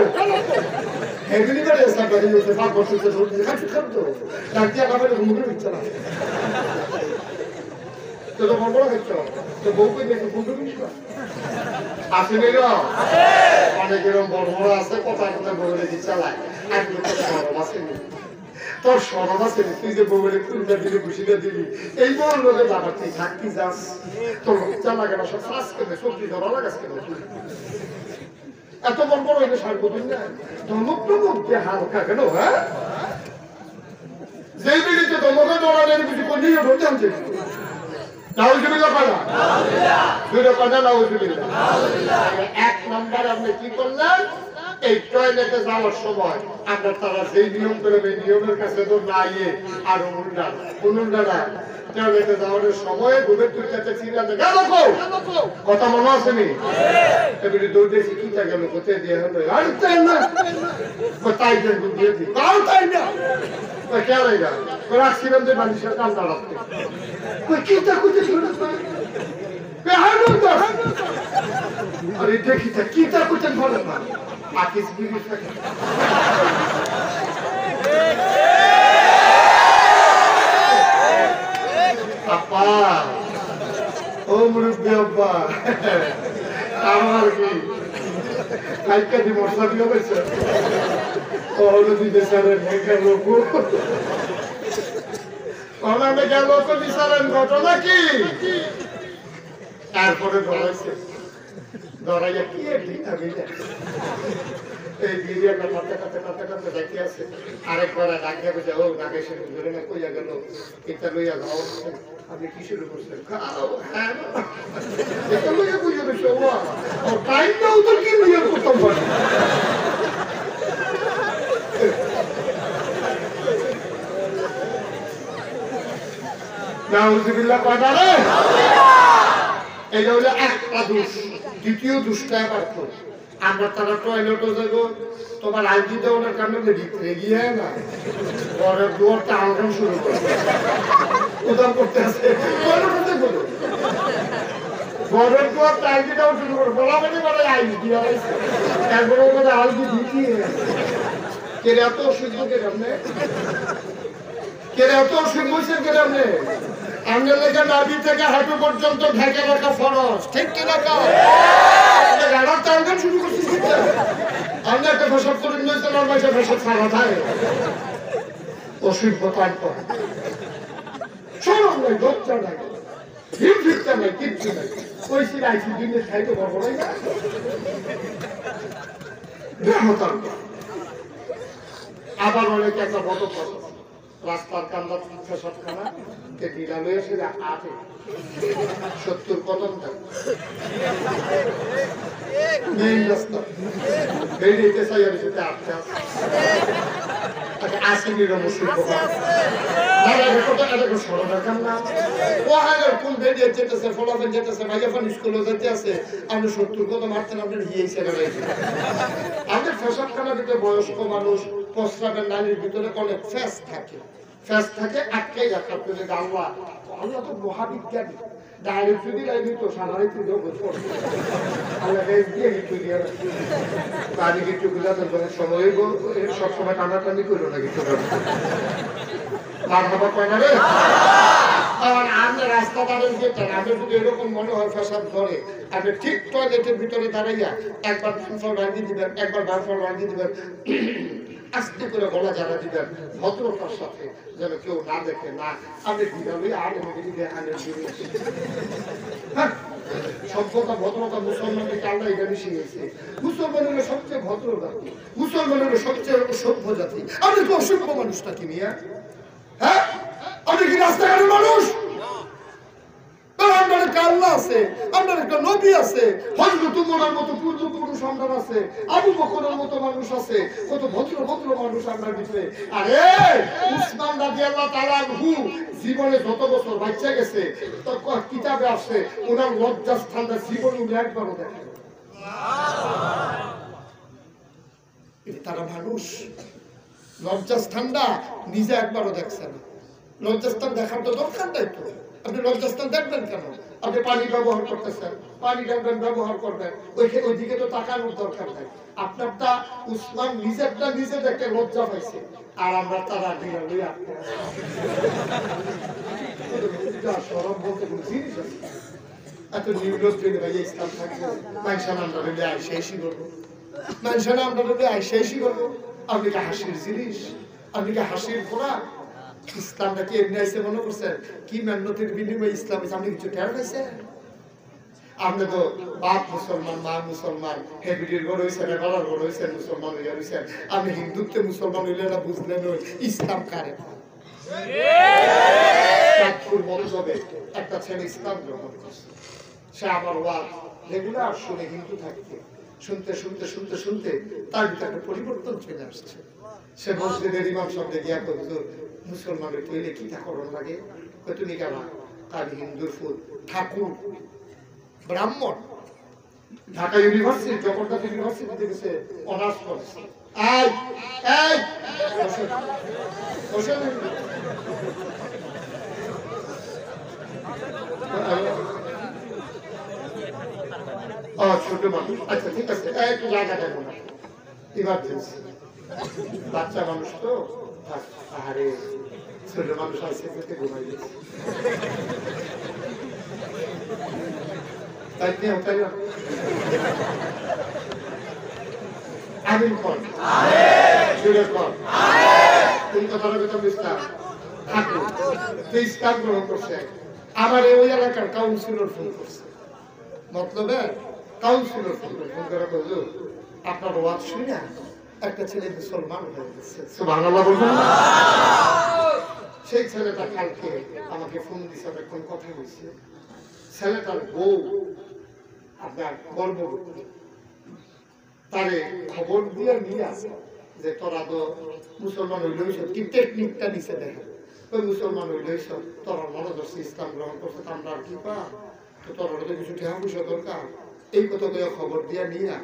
হেভিলি করে এসে গাড়ি উঠে পাক করতে ধরে খাচ্ছি খাতো ডাক্তার আমাদের ঘুমে উঠছে না, তো তো বড় হচ্ছে তো বউকে দেখে ঘুমে উঠছে আসলে না অনেক এরকম বড় বড় আছে, কথা কথা বলে দিচ্ছে চালায় আর সরব আছে, তোর সরব আছে, তুই যে বউরে কুলটা দিলি ঘুষিটা দিলি, এই বড় লোকের ব্যাপার তুই থাকতি যাস, তোর লজ্জা লাগে না, সব শ্বাস কেন সবজি ধরা লাগাস কেন, এত বড় বড় হইলে সার্বদিন না ধমক টমক দিয়ে হালকা কেন? হ্যাঁ, যেই বিলিতে ধমকে দৌড়ানোর কিছু কন্টিনিউ ধরতে আনছে এক নম্বর আপনি কি করলেন, এই টয়লেটে যাওয়ার সময় আপনার তারা যেই নিয়ম করবে নিয়মের কাছে তো না ইয়ে আর উনুনডানা টয়লেটে যাওয়ার সময় ঘুমের তুলতে চিন্তা কথা মনে আসেনি, এবারে দৌড়েছি কিটা গেল কোথায় দিয়ে হলো আর তাই না কোথায় দিয়ে দিই তাই না কেন রাখছিলাম যে মানুষের কাল দাঁড়াতে কিটা কোথায় আরে দেখি কিটা কোথায় বলে না আকিস বিবি থাকে আপা ও মুরব্বী আব্বা আমার কি কালকে দি মশলা দিয়ে গেছে ও হলো দিতে স্যারের মেঘের লোক ওনাকে গেল তো বিচারেন ঘটনা কি তারপরে ধরাইছে ধরাইয়া কি এই বিরিয়াটা কাটতে কাটতে কাটতে কাটতে দেখে আছে আরেকবার ডাকিয়া বলছে ও ডাকে সে ধরে না কইয়া গেল এটা লইয়া যাও আপনি কি শুরু করছেন খাও হ্যাঁ এটা লইয়া কইয়া দিছে ও টাইম দাও তো কি লইয়া করতাম পারি নাউজুবিল্লাহ কথা রে এটা হলো একটা দোষ। দ্বিতীয় দোষটা আবার আমরা তারা টয়লেটে যাবো তোমার আইডি দেওয়ার কারণে ভিতরে গিয়ে না ঘরের দুয়ারটা আলগান শুরু করবে উদাম করতে আছে ঘরের দুয়ারটা আইডি দেওয়া শুরু করবে বলা মানে বলে আইডি দেওয়া হয়েছে একবারে ওখানে আইডি দিতিয়ে কেরে এত অসুস্থ কেরামনে কেরে এত অসুখ হয়েছে কেরামনে আমাদের লেখা নাভি থেকে হাঁটু পর্যন্ত ঢেকে রাখা ফরজ ঠিক কিনা কাও গাড়া টাঙ্গা শুরু করছিস আমি একটা ভাষা করে নিয়েছে আমার ভাষা ভাষা ছাড়া থাকে অসুখ তার পর শোনো নাই, লজ্জা নাই, হিংসা নাই, কিচ্ছু নাই। ওই সিনে আইসি দিনের খাইতে বড় নাই না আবার অনেকে একটা বড় কথা রাস্তার কান্দা সবখানা নিলামে এসে আটে 70 কদম মেইন রাস্তা বেরিয়েতে চাই আমি সেটা আটটা আসেনির মুসিব বয়স্ক মানুষ প্রস্রাবের নালীর ভিতরে অনেক ফ্যাস থাকে, ফ্যাস থাকে আটকাই রাখার জন্য। আল্লাহ আল্লাহ তো মহাবিজ্ঞানী, ডাইরেক্ট যদি লাইনি তো সাধারণ সময় সবসময় টানাটানি করলো না কিছু রাস্তাদারের যেতেন আমি যদি এরকম মনে হয় ফ্যাসাদ ধরে আপনি ঠিক টয়লেটের ভিতরে দাঁড়াইয়া একবার ডানফল রাগিয়ে দিবেন, একবার ডানফল রাগিয়ে দিবেন, আস্তে করে গলা জ্বালা দিবেন ভদ্রতার সাথে, যেন কেউ না দেখে না আমি সভ্যতা ভদ্রতা মুসলমানকে আল্লাহ এখানে শিখেছে। মুসলমানের সবচেয়ে ভদ্র জাতি, মুসলমানের সবচেয়ে সভ্য জাতি। আমি তো অসভ্য মানুষটা কি নিয়ে, হ্যাঁ আমি কি রাস্তাঘাটের মানুষ? আপনার একটা আল্লাহ আছে, আপনার একটা নবী আছে, হযরত উমরের মতো পূর্বপুরুষ আপনার আছে, আবু বকরের মতো মানুষ আছে, কত ভদ্র ভদ্র মানুষ আপনার ভিতরে। আরে উসমান রাদিয়াল্লাহু তাআলা আনহু জীবনে যত বছর বাচ্চা গেছে তো কিতাবে আসছে ওনার লজ্জাস্থানটা জীবনে উনি একবারও দেখেন। তারা মানুষ লজ্জাস্থানটা নিজে একবারও দেখছে না। লজ্জাস্থান দেখার তো দরকার নাই তো, আপনি লজ্জাস্থান দেখবেন কেন? আপনি পানি ব্যবহার করতেছেন, পানি দেখবেন ব্যবহার করবেন, ওইদিকে তো তাকানোর দরকার নাই। আপনারটা উসমান নিজেরটা নিজে দেখে লজ্জা পাইছে, আর আমরা তারা দিলাম সরব বলতে কোন জিনিস আছে? এত নিউজ ভাই ইসলাম থাকবে মানুষের আমরা রবি আইসেই করবো, মানুষের আমরা রবি আইসেই করবো। আপনি কি হাসির জিনিস? আপনি কি হাসির ঘোড়া? ইসলামটা কি এমনি আইসে মনে করছেন? কি মেহনতের বিনিময়ে ইসলাম আপনি কিছু টের পাইছেন? আপনি তো বাপ মুসলমান, মা মুসলমান, হেবিডির ঘর হয়েছেন, এবার ঘর হয়েছেন, মুসলমান হইয়া রয়েছেন। আপনি হিন্দুত্বে মুসলমান হইলে না বুঝলেন ইসলাম কারে। একটা ছেলে ইসলাম গ্রহণ করছে, সে আবার ওয়াজ রেগুলার শুনে হিন্দু থাকতে শুনতে শুনতে শুনতে শুনতে তার ভিতরে একটা পরিবর্তন চলে আসছে। সে মসজিদের ইমাম সামনে গিয়া হুজুর মুসলমানের তৈলে কি করণ লাগে? তুমি কেন? তার হিন্দুর ফুল ঠাকুর ব্রাহ্মণ ঢাকা ইউনিভার্সিটি জগন্নাথ ইউনিভার্সিটিতে গেছে অনার্স করছে। ছোট মানুষ, আচ্ছা ঠিক আছে, একটু জায়গা দেবো না, ইমার্জেন্সি বাচ্চা মানুষ তো। আরে ছোট মানুষ আছে ঘুমাই গেছে, তাই নিয়ে তাই আমিন কর, জুড়ে কর, তুমি কথাটা কথা বুঝতাম ঠাকুর ইসলাম গ্রহণ করছে। আমার ওই এলাকার কাউন্সিলর ফোন করছে, মতলবে কাউন্সিলর ফোন করে হুজুর আপনার ওয়াজ শুনে একটা ছেলে মুসলমান হয়ে গেছে। সুবহানাল্লাহ বলবেন না? সেই ছেলেটা কালকে আমাকে ফোন দিছে, অনেকক্ষণ কথা হয়েছে। ছেলেটার বউ আপনার গর্ভবতী, তারে খবর দিয়ে নিয়ে আসে যে তোরা তো মুসলমান হইলে কি টেকনিকটা নিচে দেখে, ওই মুসলমান হইলে তোরা মনে করছে ইসলাম গ্রহণ করছে, আমরা আর কি পা তো তোর তো কিছু ঠেহা পয়সা দরকার। এই কথা খবর দিয়ে নিয়ে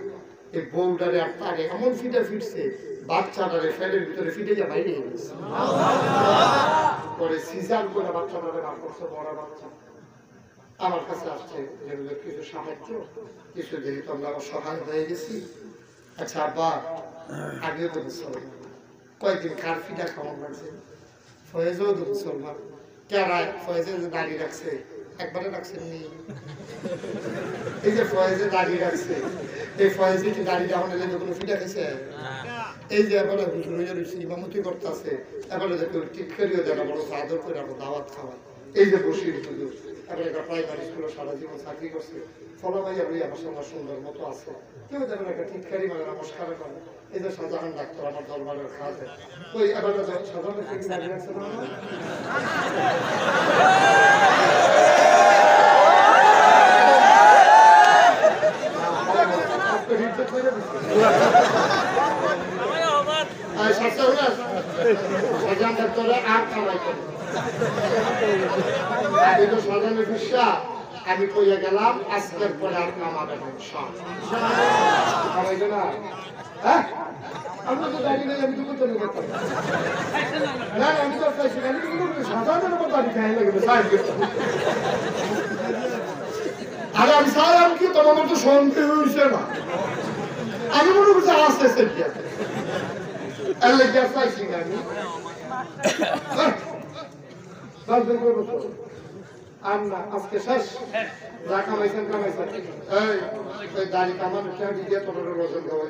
এই বউটারে আর তারে এমন ফিটে ফিটছে, বাচ্চাটারে ফ্যানের ভিতরে ফিটে যা বাইরে গেছে, পরে সিজার করে বাচ্চাটারে বার করছে। বড় বাচ্চা আমার কাছে আসছে, যেগুলো কিছু সাহায্য, কিছু যেহেতু আমরা অসহায় হয়ে গেছি। আচ্ছা আব্বা আগেও তো মুসলমান, কয়েকদিন কার ফিটা খাওয়ান লাগছে, ফয়েজও তো মুসলমান, কেরায় ফয়েজে যে দাঁড়িয়ে রাখছে একবারে রাখছেন নি? এই যে ফয়েজে দাঁড়িয়ে রাখছে, এই ফয়েজে কি দাঁড়িয়ে যখন এলে কোনো ফিটা খেয়েছে? এই যে এবারে ইমামতি করতে আছে, এবারে যে কেউ টিটকারিও দেয় না, বড় আদর করে আমরা দাওয়াত খাওয়ায়, এই যে বসির হুজুর আমি একটা প্রাইমারি স্কুলে সারা জীবন চাকরি করছি, ফলো ভাই আমি আমার সঙ্গে সুন্দর মতো আছে, কেউ যেমন একটা টিটকারি মানে নমস্কার করে। এই যে শাহজাহান ডাক্তার আমার দরবারের খাতে ওই এবার আমি কইয়া গেলাম আজকের পরে আর নামাবে না। হ্যাঁ আমি তো জানি না, আমি তো করতে না, আমি তো চাইছি সাধারণ দাবি খাই লাগবে। আরে আমি সালাম কি তোমার মতো সন্দেহ হয়েছে না, আমি মনে করছি আসতেছে চাইছি না আমি আর না, আজকে শেষ। যা কামাইছেন কামাইছেন, এই দাড়ি কামানো দিয়ে তোর ওজন দেওয়া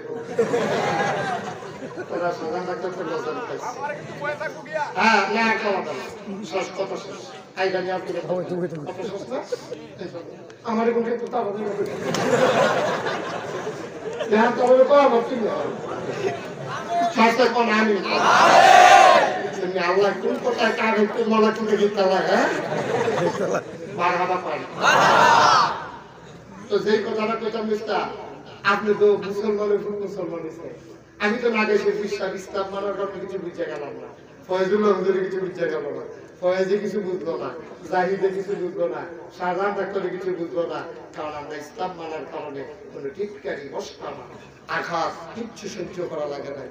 তোরা সাধারণ ডাক্তার ওজন খাইছে। হ্যাঁ না খাওয়াটা শেষ, কত শেষ আইডা নিয়ে আপনি আমার এখন কিন্তু আল্লাহ কোন কোথায় কার একটু মনে করে গীতা লাগে। তো যেই কথাটা কইতাম মিস্টার, আপনি তো মুসলমানের মুসলমান, আমি তো না গেছি বিশ্বাস ইসলাম মানার কারণে কিছু বুঝে গেলাম না, ফয়েজুল্লাহ হুজুরে কিছু বুঝে গেল না, ফয়েজে কিছু বুঝলো না, জাহিদে কিছু বুঝলো না, শাহজাহান ডাক্তারে কিছু বুঝলো না, কারণ আমরা ইসলাম মানার কারণে কোনো টিটকারি মস্কানা আঘাত কিচ্ছু সহ্য করা লাগে না।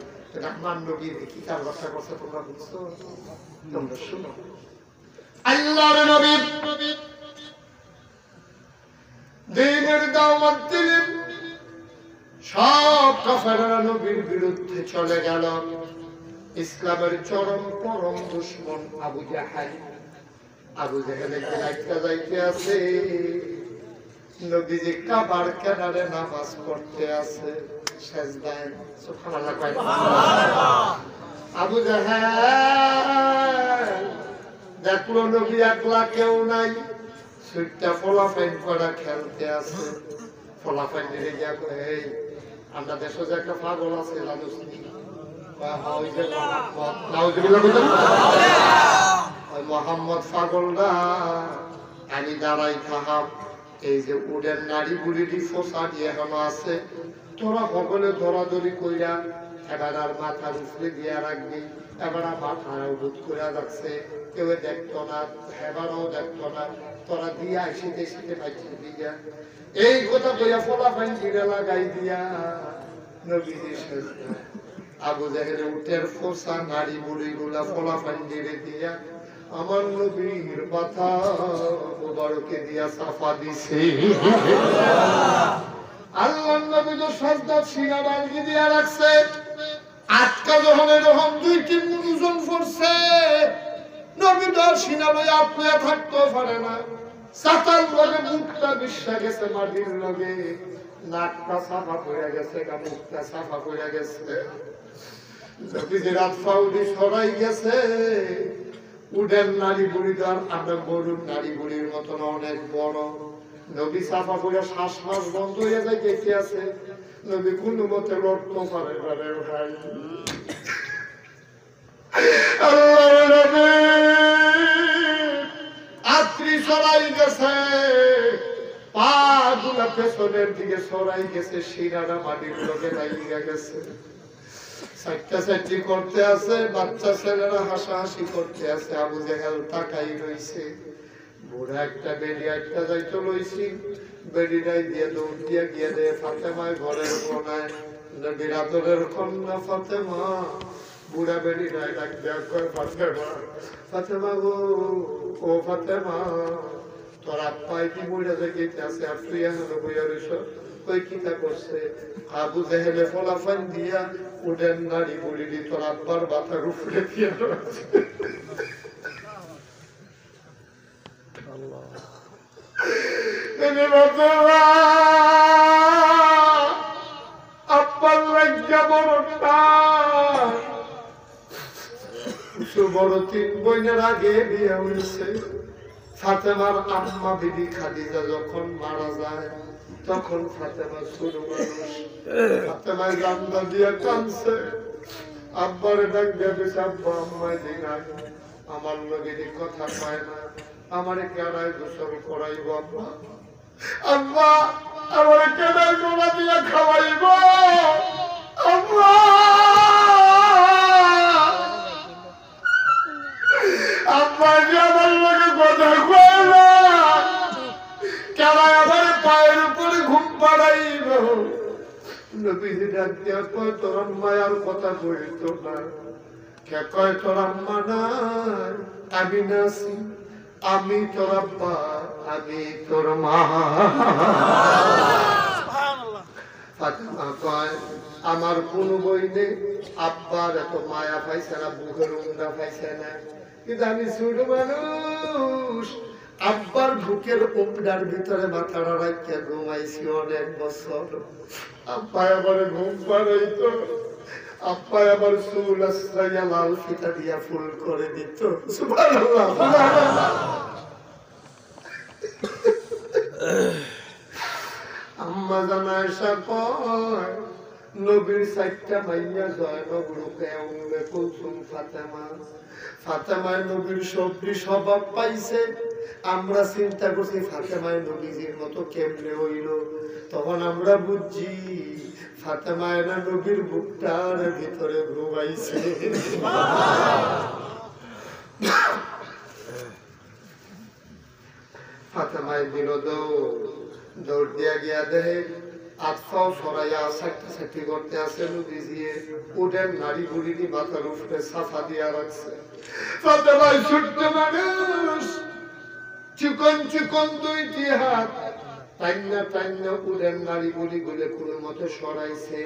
রহমান নবীর কিতাব রক্ষা করছে, তোমরা বুঝছো, তোমরা শুনো। আল্লাহর নবী দ্বীনের দাওয়াত দিলেন, সব কাফেররা নবীর বিরুদ্ধে চলে গেল। ইসলামের চরম পরম দুশমন আবু জাহেল, আবু জাহেলের একটা যাইতে আছে, নবীজি কাবার কিনারে নামাজ পড়তে আছে সেজদায়, সুবহানাল্লাহ কয় আবু জাহেল দেখলো নবী একলা কেউ নাই, সুইটটা ফলাফাইন করা খেলতে আছে। ফলাফাইন দিলে গিয়া কয়, এই আমরা দেশে যে একটা পাগল আছে জানোস নি, মোহাম্মদ পাগলরা আমি দাঁড়াই থাকাম, এই যে উডের নারী বুড়িটি ফোসা দিয়ে এখনো আছে, তোরা সকলে ধরাধরি কইরা এবার আর মাথা উফলে দিয়া রাখবি, এবার মাথা উঠুত করে যাচ্ছে, কেউ দেখতো না, এবারও দেখতো না, তোরা দিয়া শীতে শীতে পাইছি দিয়া এই কথা বইয়া ফলা পাইন ঘিরে লাগাই দিয়া নবীজি সেজদা। আবু জাহেল উটের ফোসা নারী বুড়ি গুলা ফলা পাইন ঘিরে দিয়া আমার নবীর মাথা মুবারকে দিয়া সাফা দিছে। আল্লাহর নবী তো সাজদা সিনা বালগি দিয়া রাখছে, আটকা যখন এরকম 2-3 গুণ ওজন পড়ছে, নবী তো সিনা লয়ে আপনি থাকতে পারে না, সাতাল লগে মুখটা বিশ্বা গেছে মাটির লগে, নাকটা সাফা করে গেছে, মুখটা সাফা করে গেছে, নবীজির আত্মাউদি সরাই গেছে। উডের নারী বুড়িদার আমরা গরুর নারী বুড়ির মতন অনেক বড়, নবী সাফা করে শ্বাস মাস বন্ধ হয়ে যায় দেখে আছে, নবী কোন মতে লড়তে পারে ভাই। আত্রি সরাই গেছে, পা গুলা পেছনের দিকে সরাই গেছে, শিরাটা মাটির লোকে লাগিয়ে গেছে, করতে আছে, বাচ্চা ছেলেরা হাসাহাসি করতে আছে। আবু জাহেল তাকাই রইছে, বুড়া একটা বেড়ি একটা যাইতে লইছি, বেড়িটাই দিয়ে দৌড় দিয়ে গিয়ে দেয় ফাতেমায় ঘরের কোনায়, নবীর আদরের কন্যা ফাতেমা। বুড়া বেড়িটাই ডাক দেয়া কয়, ফাতেমা, ফাতেমা গো, ও ফাতেমা, তোর আপ্পাই কি বুড়া জায়গাতে আছে, আর তুই এখনো বইয়া রইছ, কই কিতা করছে? আবু জাহেলে ফলাফান দিয়া উডেন নারী বুড়ি দি তোর আব্বার মাথার উপরে দিয়া রয়েছে। আব্বার লজ্জা বড়টা বড় 3 বোনের আগে বিয়ে হয়েছে, ফাতেমার আম্মা বিবি খাদিজা যখন মারা যায় তখন ফাতেমা ছোট মানুষ, ফাতেমায় জানলা দিয়ে কাঁদছে, আব্বারে ডাক দেবে, আব্বা আম্মায় দিনাই আমার লগের কথা পায় না, আমার কেনায় গোসল করাইব, আব্বা আব্বা আমার কেনায় গোলা দিয়ে খাওয়াইব, আব্বা আব্বা যে আমার লোকে কথা কয় না, কেনায় আমার পায়ের উপরে ঘুম পাড়াইব। নবীজি ডাক দিয়া কয় তোর আম্মার কথা কইত না, কে কয় তোর আম্মা নাই, আমি নাছি, আমি তোর আব্বা, আমি তোর মা। ফাতেমা কয় আমার কোন বই নেই, আব্বার এত মায়া পাইছে না, বুকের উন্ডা পাইছে না, কিন্তু আমি ছোট মানুষ, আব্বার বুকের উন্ডার ভিতরে মাথাটা রাখিয়া ঘুমাইছি অনেক বছর। আব্বা আবার ঘুম পাড়াইতো, আব্বা আবার চুল আশ্রাইয়া লাল ফিতা দিয়া ফুল করে দিত। সুবহানাল্লাহ। আম্মা জানায়সা কয় নবীর চারটা মাইয়া জয়নব, রুকায়া, উম্মে কুলসুম, ফাতেমা। ফাতেমায় নবীর সবজি স্বভাব পাইছে, আমরা চিন্তা করছি ফাতেমায় নবীজির মতো কেমনে হইল, তখন আমরা বুঝছি ফাতেমায় না নবীর বুকটার ভিতরে ঘুমাইছে। ফাতেমায় দিল দৌড় দিয়া গিয়া দেহে আতফাও সরাইয়া সাক্ষী করতে আসে, নবীজিয়ে উঠেন নারী বুড়িনি মাথার উপরে সাফা দিয়া রাখছে। ফাতেমায় ছোট্ট মানুষ, চিকন চিকন দুইটি হাত টাইনা টাইনা উঠেন নারী বুড়ি গুলে কোনো মতে সরাইছে,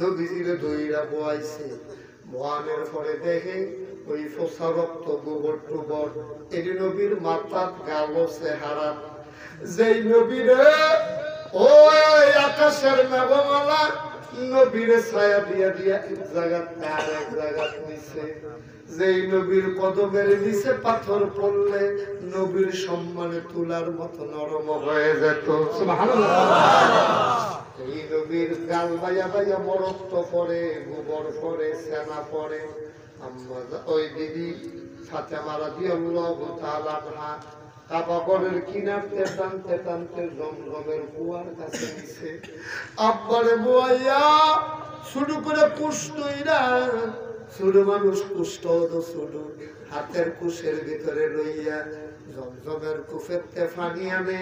নবীজিরে দইরা বোয়াইছে। বোয়ানোর পরে দেখে ওই ফোসা রক্ত গোবর টুবর, এটি নবীর মাথাত গাল চেহারা, যেই নবীরে ওই আকাশের মেঘমালা নবীরে ছায়া দিয়া দিয়া এক জায়গা আর এক জায়গা নিছে, যেই নবীর কদমের নিচে পাথর পড়লে নবীর সম্মানে তুলার মতো নরম হয়ে যেত। এই নবীর গাল বাইয়া বাইয়া মরক্ত পরে, গোবর পরে, সেনা পরে। ওই দিদি ফাতেমা রাদিয়াল্লাহু তাআলা আনহা কাবাগরের কিনারতে টানতে টানতে জমজমের কুয়ার কাছে নিছে, আব্বারে বোয়াইয়া শুরু করে কুষ্টইরা, ছোট মানুষ কুষ্ট তো ছোট, হাতের কুশের ভিতরে লইয়া জমজমের কুফেতে পানি আনে,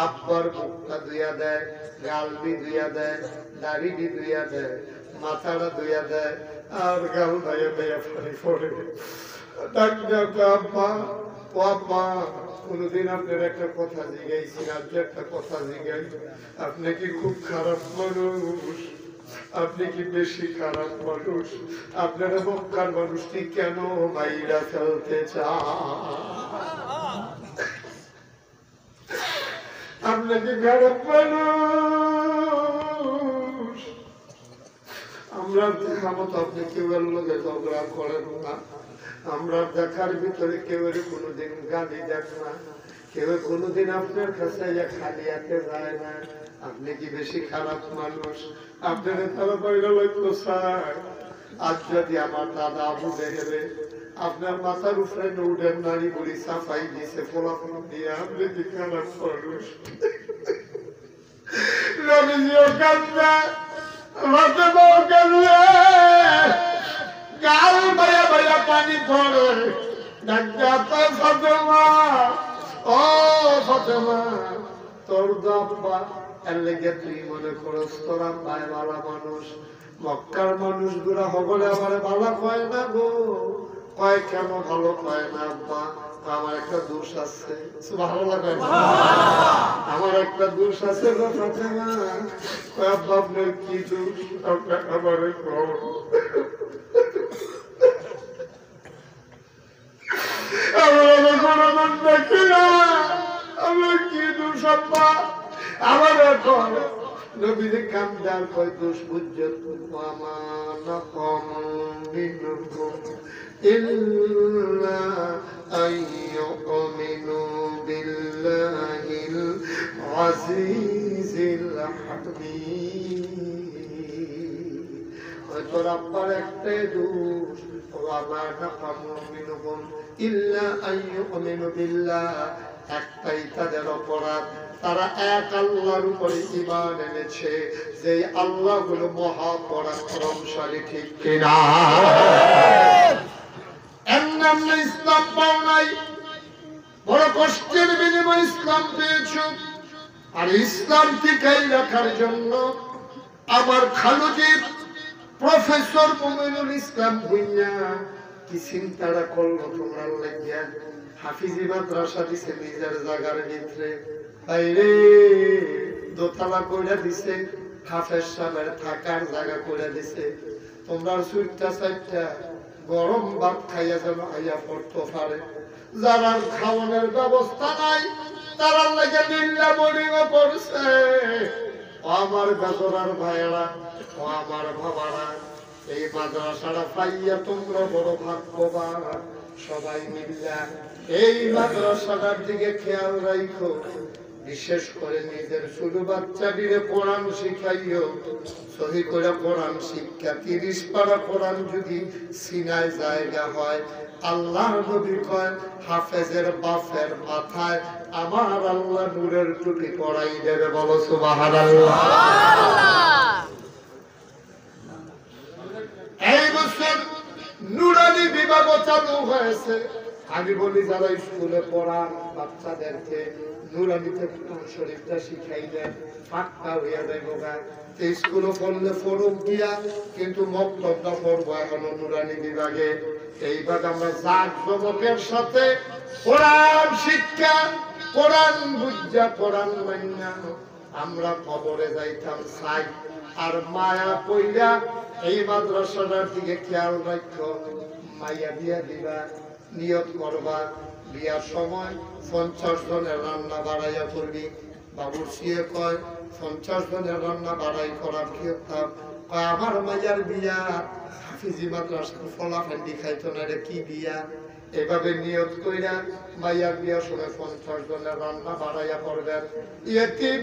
আব্বার মুখটা ধুইয়া দেয়, গালবি ধুইয়া দেয়, দাড়ি ধুইয়া দেয়, মাথাটা ধুইয়া দেয়, আর গাল ভাইয়া ভাইয়া পানি পড়ে। ডাক ডাক আব্বা, ও আব্বা কোনদিন আপনার একটা কথা জিজ্ঞাইছি, আজ একটা কথা জিজ্ঞাই, আপনি কি খুব খারাপ মানুষ? আপনি কি বেশি খারাপ মানুষ? আপনার মক্কার মানুষটি কেন মাইরা ফেলতে চান? আপনি কি খারাপ মানুষ? আমরা দেখা মতো আপনি কেউ এর লোকে ঝগড়া করেন না, আমরা দেখার ভিতরে কেউ কোনোদিন গালি দেন না, কেউ কোনোদিন আপনার কাছে খালি হাতে যায় না, আপনি কি বেশি খারাপ মানুষ? আপনার তারা বাইরে লইতো স্যার, আজ যদি আমার দাদা আবু দেখে আপনার মাথার উপরে উঠেন নারী বুড়ি সাফাই দিছে ফলাফল দিয়ে, আপনি কি খারাপ মানুষ? রবিজিও কান্দে, ফাতেমাও কান্দে, গাল ভাইয়া ভাইয়া পানি পড়ে, ডাক্তার ফাতেমা, ও ফাতেমা তোর আব্বা এর লেগে তুই মনে করস তোর আব্বাই ভালো মানুষ, মক্কার মানুষ গুলা হবলে আমার ভালো কয় না গো। কয় কেন ভালো কয় না আব্বা? আমার একটা দোষ আছে। ভালো লাগে আমার একটা দোষ আছে গো ফাতেমা। কয় আব্বা আপনার কি দোষ? আপনার আমার কোনদিন দেখি না, আমার কি দোষ আব্বা? আমার এখন নবীদের কামদার কয় দোষ বুঝত আমার ইল্লা আইয়ুমিনু বিল্লাহিল আজিজিল হাকিম। হয়তো আব্বার একটাই দোষ, ওয়া নাকামু মিনহুম ইল্লা আইয়ুমিনু বিল্লাহ, একটাই তাদের অপরাধ, তারা এক আল্লাহর উপরে ঈমান এনেছে, যে আল্লাহ হলো মহাপরাক্রমশালী। ঠিক কিনা? এমনি ইসলাম পাও নাই, বড় কষ্টের বিনিময়ে ইসলাম পেয়েছ। আর ইসলাম টিকাই রাখার জন্য আমার খালুজি প্রফেসর মুমিনুল ইসলাম ভুইয়া কি চিন্তাটা করলো তোমার লাগিয়া। হাফিজি মাদ্রাসা দিছে নিজের জায়গার ভিতরে, বাইরে দোতলা করে দিছে, হাফেজ সাহেবের থাকার জায়গা করে দিছে। তোমরা সুইটটা সাইটটা গরম ভাত খাইয়া যেন আইয়া পড়তে পারে। যারা খাওয়ানোর ব্যবস্থা নাই তারা লাগে দিল্লা বোর্ডিং পড়ছে। আমার বেদরার ভাইয়েরা, ও আমার বাবারা, এই মাদ্রাসাটা পাইয়া তোমরা বড় ভাগ্যবান। সবাই মিল্লা এই মাদ্রাসাটার দিকে খেয়াল রাখো, বিশেষ করে নিজের ছোট বাচ্চাটিরে কোরআন শিখাইও। সহি করে কোরআন শিক্ষা 30 পারা কোরআন যদি সিনায় জায়গা হয়, আল্লাহ নবী কয় হাফেজের বাপের মাথায় আমার আল্লাহ নূরের টুপি পরাই দেবে। বলো সুবহানাল্লাহ। এই বছর নুরানি বিভাগ চালু হয়েছে। আমি বলি যারা স্কুলে পড়ান বাচ্চাদেরকে নুরানিতে কোরআন শরীফটা শিখাই দেন, পাক্কা হইয়া যাইব। স্কুলে পড়লে ফরক দিয়া, কিন্তু মক্তবটা পড়বো এখনো নুরানি বিভাগে। এইভাবে আমরা জাক জমকের সাথে কোরআন শিক্ষা, কোরআন বুঝা, কোরআন মাইনা আমরা কবরে যাইতাম চাই। আর মায়া পইলা এই মাদ্রাসাটার দিকে খেয়াল রাখো। মাইয়া বিয়া দিবা, নিয়ত করবা, বিয়ার সময় 50 জনের রান্না বাড়াইয়া করবি। বাবুর সিয়ে কয় 50 জনের রান্না বাড়াই করার কি হতাম? আমার মাইয়ার বিয়া হাফিজি মাদ্রাসার ফলাফান্ডি খাইতো না, রে কি বিয়া? এভাবে নিয়ত কইরা মাইয়ার বিয়ার সময় 50 জনের রান্না বাড়াইয়া করবেন। ইয়েতিম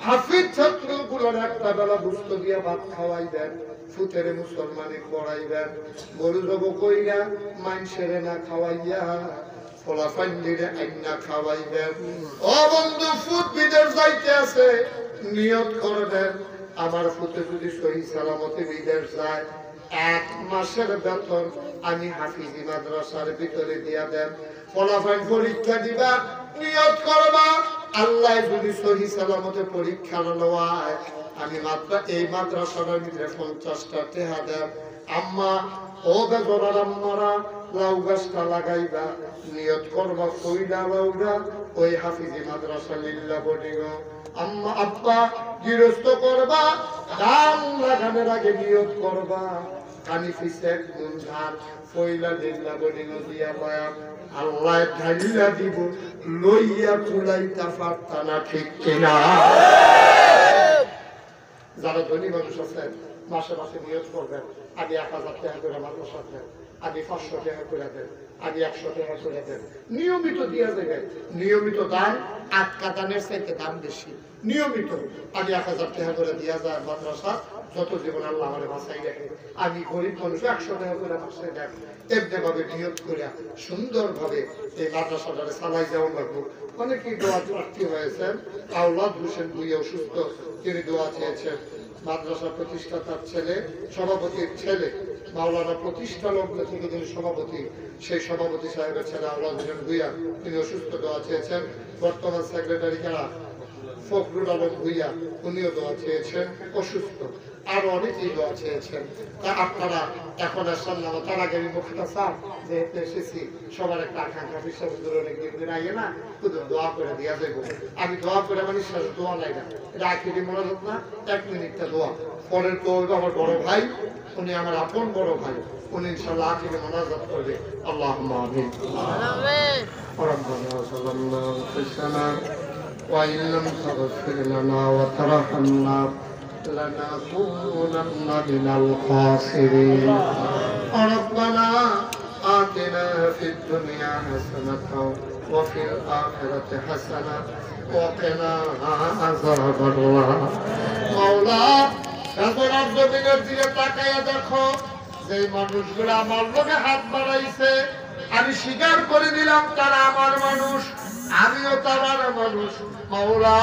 হাফিজ ছাত্রগুলোর একটা বেলা দুস্থ দিয়া ভাত খাওয়াইবেন, ফুতেরে মুসলমানি পড়াইবেন। গরু জব কইরা মাইনসেরে না খাওয়াইয়া ফলাফান্ডিরে আইনা খাওয়াইবেন। ও বন্ধু, ফুট বিদেশ যাইতে আছে, নিয়ত করবেন আমার ফুতে যদি সহি সালামতে বিদেশ যায়, 1 মাসের বেতন আমি হাফিজি মাদ্রাসার ভিতরে দিয়া দেন। ফলাফল পরীক্ষা দিবা, নিয়ত করবা আল্লাহ যদি সহি সালামতে পরীক্ষা নেওয়ায় আমি মাত্র এই মাদ্রাসার ভিতরে 50টা টাকা দেন। আম্মা, ও বেদরার আম্মারা, লাউ গাছটা লাগাইবা, নিয়ত করবা কইলা লাউরা ওই হাফিজি মাদ্রাসা লিল্লা বোর্ডিং। আম্মা আব্বা, গৃহস্থ করবা, ধান লাগানোর আগে নিয়ত করবা কানিফিসের গুণ ধান ফইলা লিল্লা বোর্ডিং দিয়া পায়া আল্লাহ ঢালিয়া দিব, লইয়া কুলাইতা পারতা না। ঠিক কিনা? যারা ধনী মানুষ আছেন মাসে মাসে নিয়ত করবেন, আগে 1000 টাকা করে মাদ্রাসা দেন, আগে 500 টাকা করে দেন, আগে 100 টাকা করে দেন, নিয়মিত দিয়া দেবেন। নিয়মিত দান আটকা দানের চাইতে দাম বেশি। নিয়মিত আগে 1000 টাকা করে দিয়া যায় মাদ্রাসা, যত জীবন আল্লাহ আমার বাঁচাই রাখে। আমি গরিব মানুষ 100 টাকা করে মাসে দেন। এমনি ভাবে নিয়ত করে সুন্দরভাবে এই মাদ্রাসাটারে চালাই যাওয়া লাগবো। অনেকেই দোয়া প্রার্থী হয়েছেন। আওলাদ হোসেন ভুইয়া অসুস্থ, তিনি দোয়া চেয়েছেন। মাদ্রাসা প্রতিষ্ঠাতার ছেলে, সভাপতির ছেলে, মাওলানা প্রতিষ্ঠা লগ্ন থেকে যিনি সভাপতি, সেই সভাপতি সাহেবের ছেলে আওলাদ হোসেন ভুইয়া, তিনি অসুস্থ, দোয়া চেয়েছেন। বর্তমান সেক্রেটারি কারা ফখরুল আলম ভুইয়া, উনিও দোয়া চেয়েছেন, অসুস্থ। আরো অনেকেই দোয়া চেয়েছেন। তা আপনারা এখন আসেন না, তার আগে আমি মুখতাসার যেহেতু এসেছি, সবার একটা আকাঙ্ক্ষা বিশ্বাস অনেক দিন আগে না, শুধু দোয়া করে দিয়া যাইব। আমি দোয়া করে মানে শেষ দোয়া নাই না, এটা আখিরি মোনাজাত না, 1 মিনিটটা দোয়া। পরের তো আমার বড় ভাই, উনি আমার আপন বড় ভাই, উনি ইনশাআল্লাহ আখিরি মোনাজাত করবে। আল্লাহুম্মা আমিন। রব্বানা সাল্লাল্লাহু আলাইহি وإن لم تغفر لنا وترحمنا لنكونن من الخاسرين. ربنا آتنا في الدنيا حسنة وفي الآخرة حسنة وقنا عذاب النار মাওলা এখন জমিনের দিকে তাকায়া দেখো যে মানুষগুলো আমার লগে হাত বাড়াইছে আমি স্বীকার করে দিলাম তারা আমার মানুষ আমিও তার মানুষ মাওলা